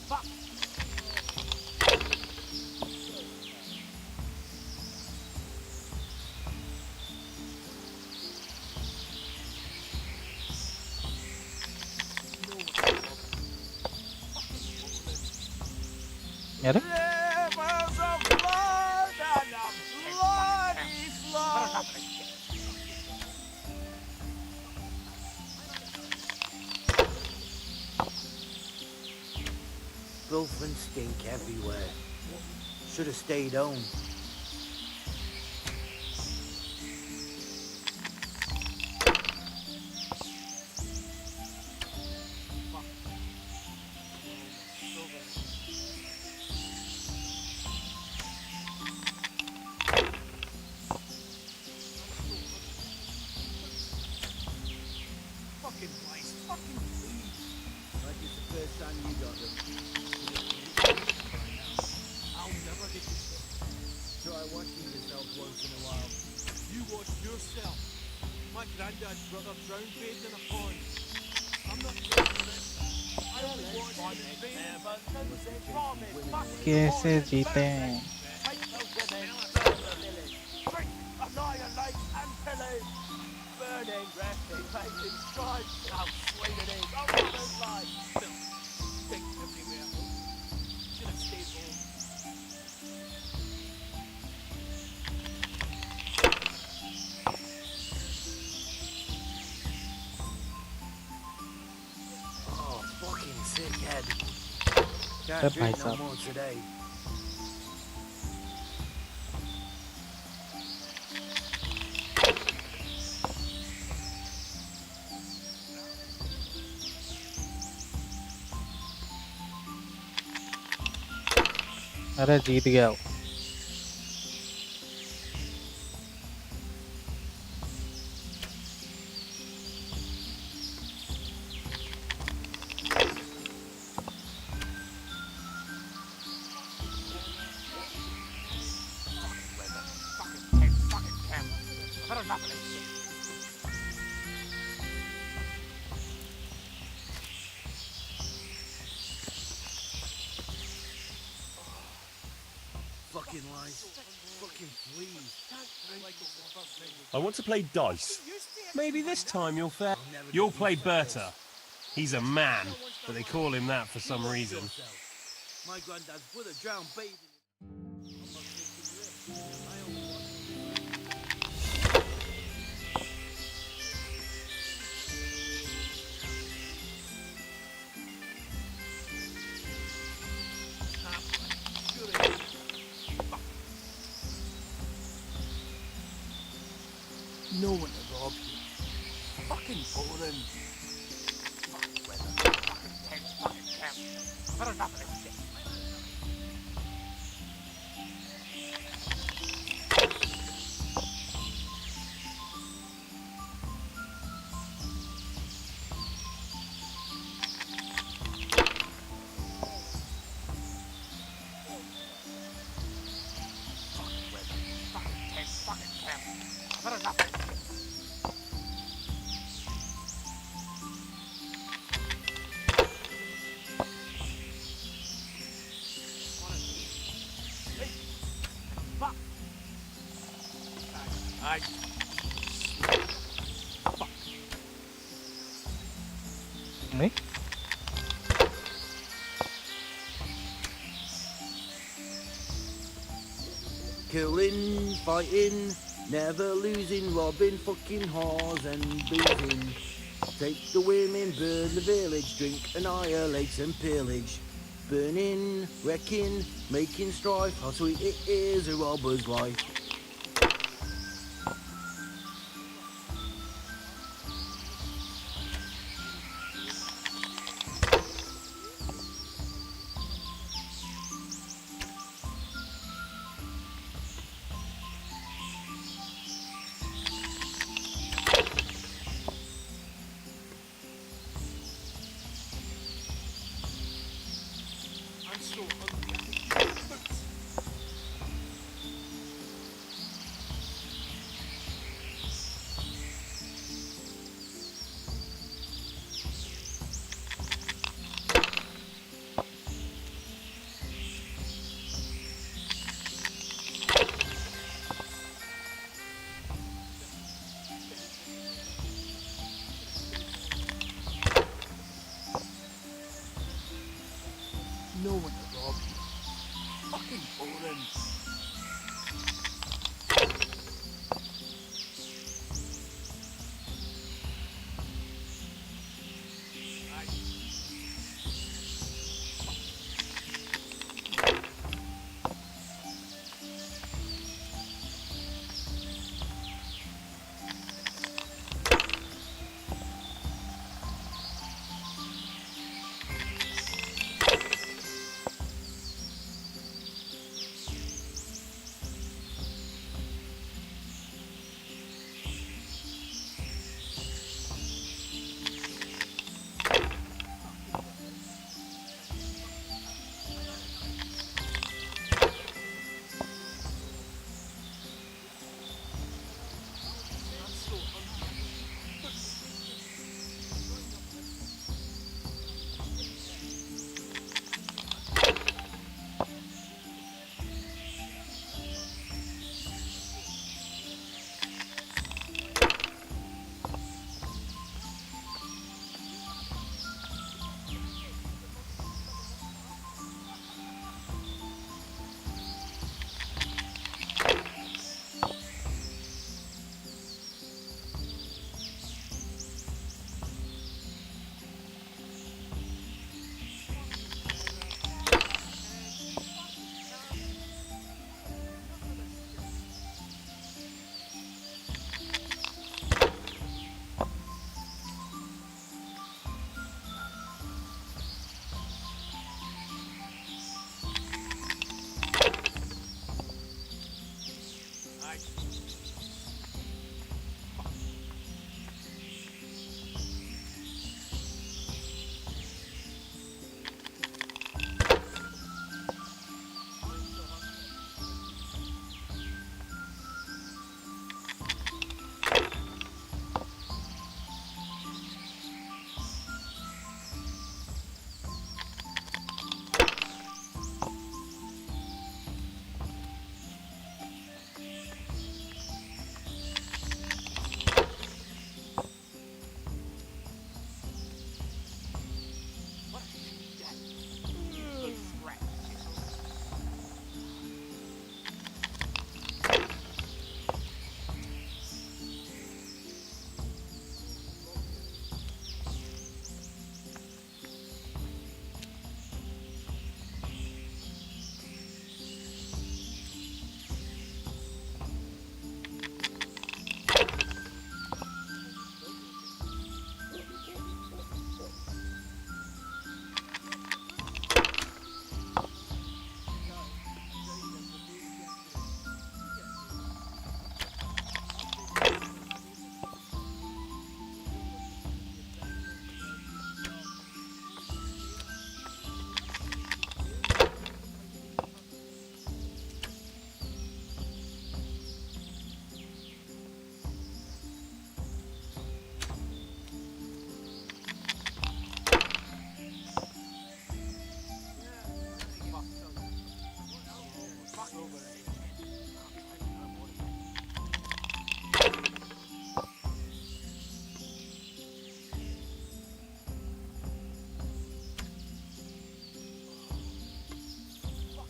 Fuck.
अरे
Rivers of blood and a bloody flood.
filth and stink everywhere. Should have stayed home.
Fucking place, fucking please.
Like it's the first time you got them.
I'll never get this.
Try watching yourself once in a while.
You watch yourself. My granddad's brother drowned bathing in a pond. I'm not taking this. I only watched him in vain.
कैसे जीते हैं?
Annihilate and pillage. Burning, resting, painting, strife. How sweet it is. Oh, mother's life.
Stink everywhere. Should have stayed home.
Oh, fucking sick head.
Sir,
Can't drink
bhai
no
sahab.
more today.
अरे जीत गया वो।
I've had enough of this shit.
Fucking lies. Fucking fleas.
I want to play dice. Maybe this time you'll fare. You'll play Berta. He's a man, but they call him that for some reason.
My granddad's brother drowned bathing.
No one to rob you. Fucking boring. Fucking weather. Fucking tents. Fucking camp. I've had enough of this shit. Fucking weather. Fucking tents. Fucking camp. I've had enough of this shit. Fuck. I. Fuck.
नहीं?
Killing, fighting, never losing, robbing, fucking whores and boozing. Take the women, burn the village, drink, annihilate and pillage. Burning, wrecking, making strife, how sweet it is a robber's life.
I'm so hungry. I think you boots. No one to rob you. Fucking boring.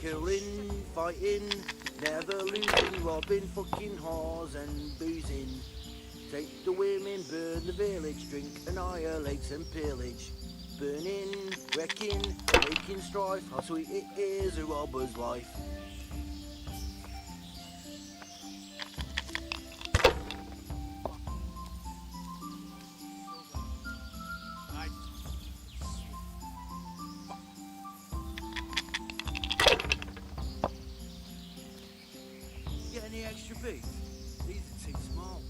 killing, fighting, never losing, robbing fucking whores and boozing. Take the women, burn the village, drink, annihilate and pillage. Burning, wrecking, making strife, how sweet it is a robber's wife. Get any extra beef? These are too small.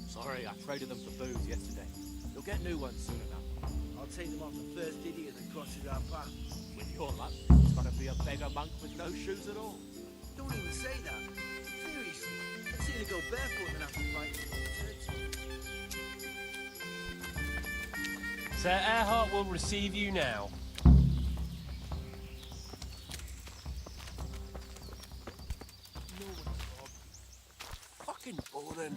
Sorry, I traded them for booze yesterday. You'll get new ones soon enough.
I'll take them off the first idiot that crosses our path.
With your luck, it's gonna be a beggar monk with no shoes at all.
Don't even say that. Seriously, I'd sooner go barefoot than have to fight.
Sir Earhart will receive you now.
Fucking boring.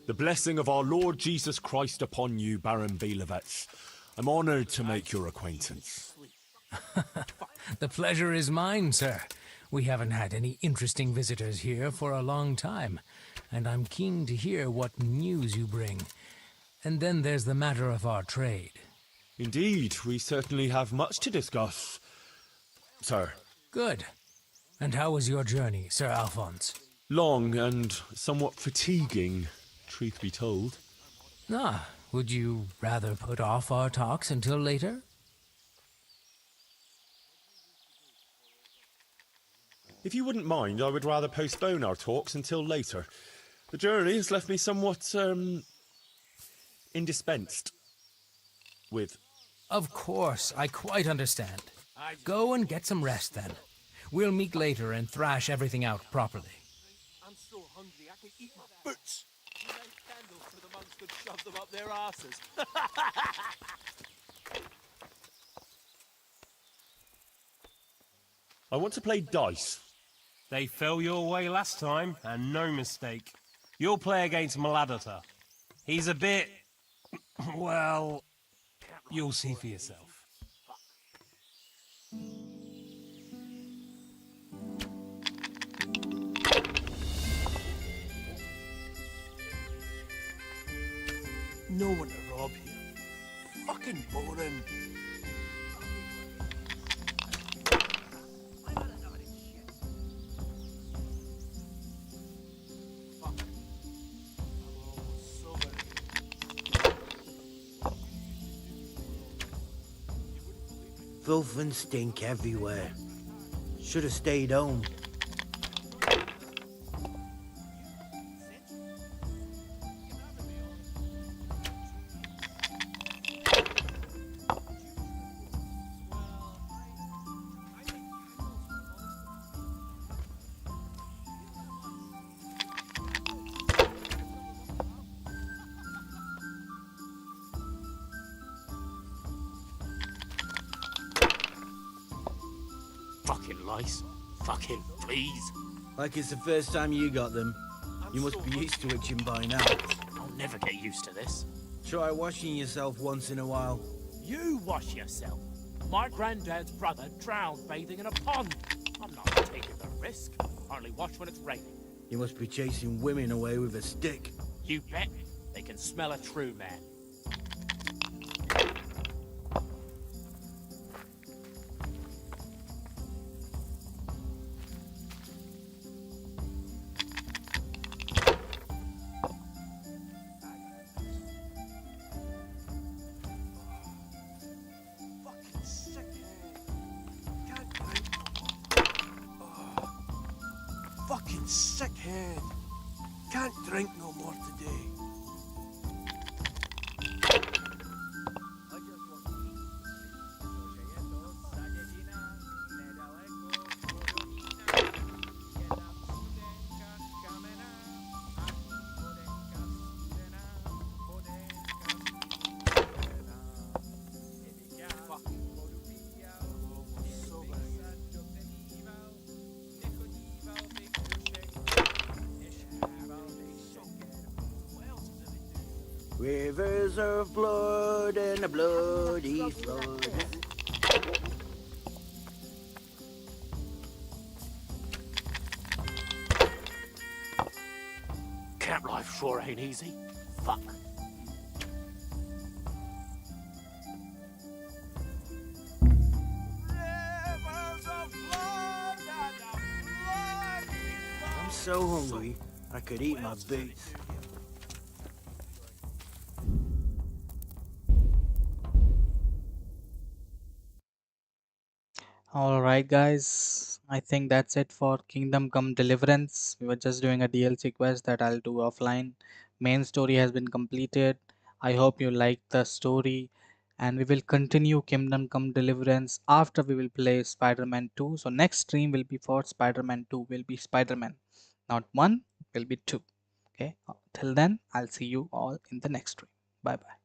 The blessing of our Lord Jesus Christ upon you, Baron Belevets. I'm honored to make your acquaintance.
The pleasure is mine, sir. We haven't had any interesting visitors here for a long time, and I'm keen to hear what news you bring. And then there's the matter of our trade.
Indeed, we certainly have much to discuss, sir.
Good. And how was your journey, Sir Alphonse?
Long and somewhat fatiguing, truth be told.
Ah, would you rather put off our talks until later?
If you wouldn't mind, I would rather postpone our talks until later. The journey has left me somewhat, indispensed with.
Of course, I quite understand. Go and get some rest then. We'll meet later and thrash everything out properly.
I'm so hungry I can eat my boots. You made candles so the monks could shove them up their asses.
I want to play dice.
They fell your way last time, and no mistake. You'll play against Maladata. He's a bit... well... you'll see for yourself.
No one to rob here. Fucking boring. Filth and stink everywhere. Should have stayed home.
Fucking lice. Fucking fleas.
Like it's the first time you got them. You must be used to itching by now.
I'll never get used to this.
Try washing yourself once in a while.
You wash yourself. My granddad's brother drowned bathing in a pond. I'm not taking the risk. Only wash when it's raining.
You must be chasing women away with a stick.
You bet. They can smell a true man.
Fucking sick head. Can't drink no more today. Rivers of blood and a bloody flood.
Camp life sure ain't easy. Fuck.
I'm so hungry, I could eat my boots.
Alright guys, I think that's it for Kingdom Come Deliverance. We were just doing a DLC quest that I'll do offline. Main story has been completed. I hope you liked the story, and we will continue Kingdom Come Deliverance after we will play Spider-Man 2. So next stream will be for Spider-Man 2, will be Spider-Man. Not 1, will be 2. Okay, till then I'll see you all in the next stream. Bye bye.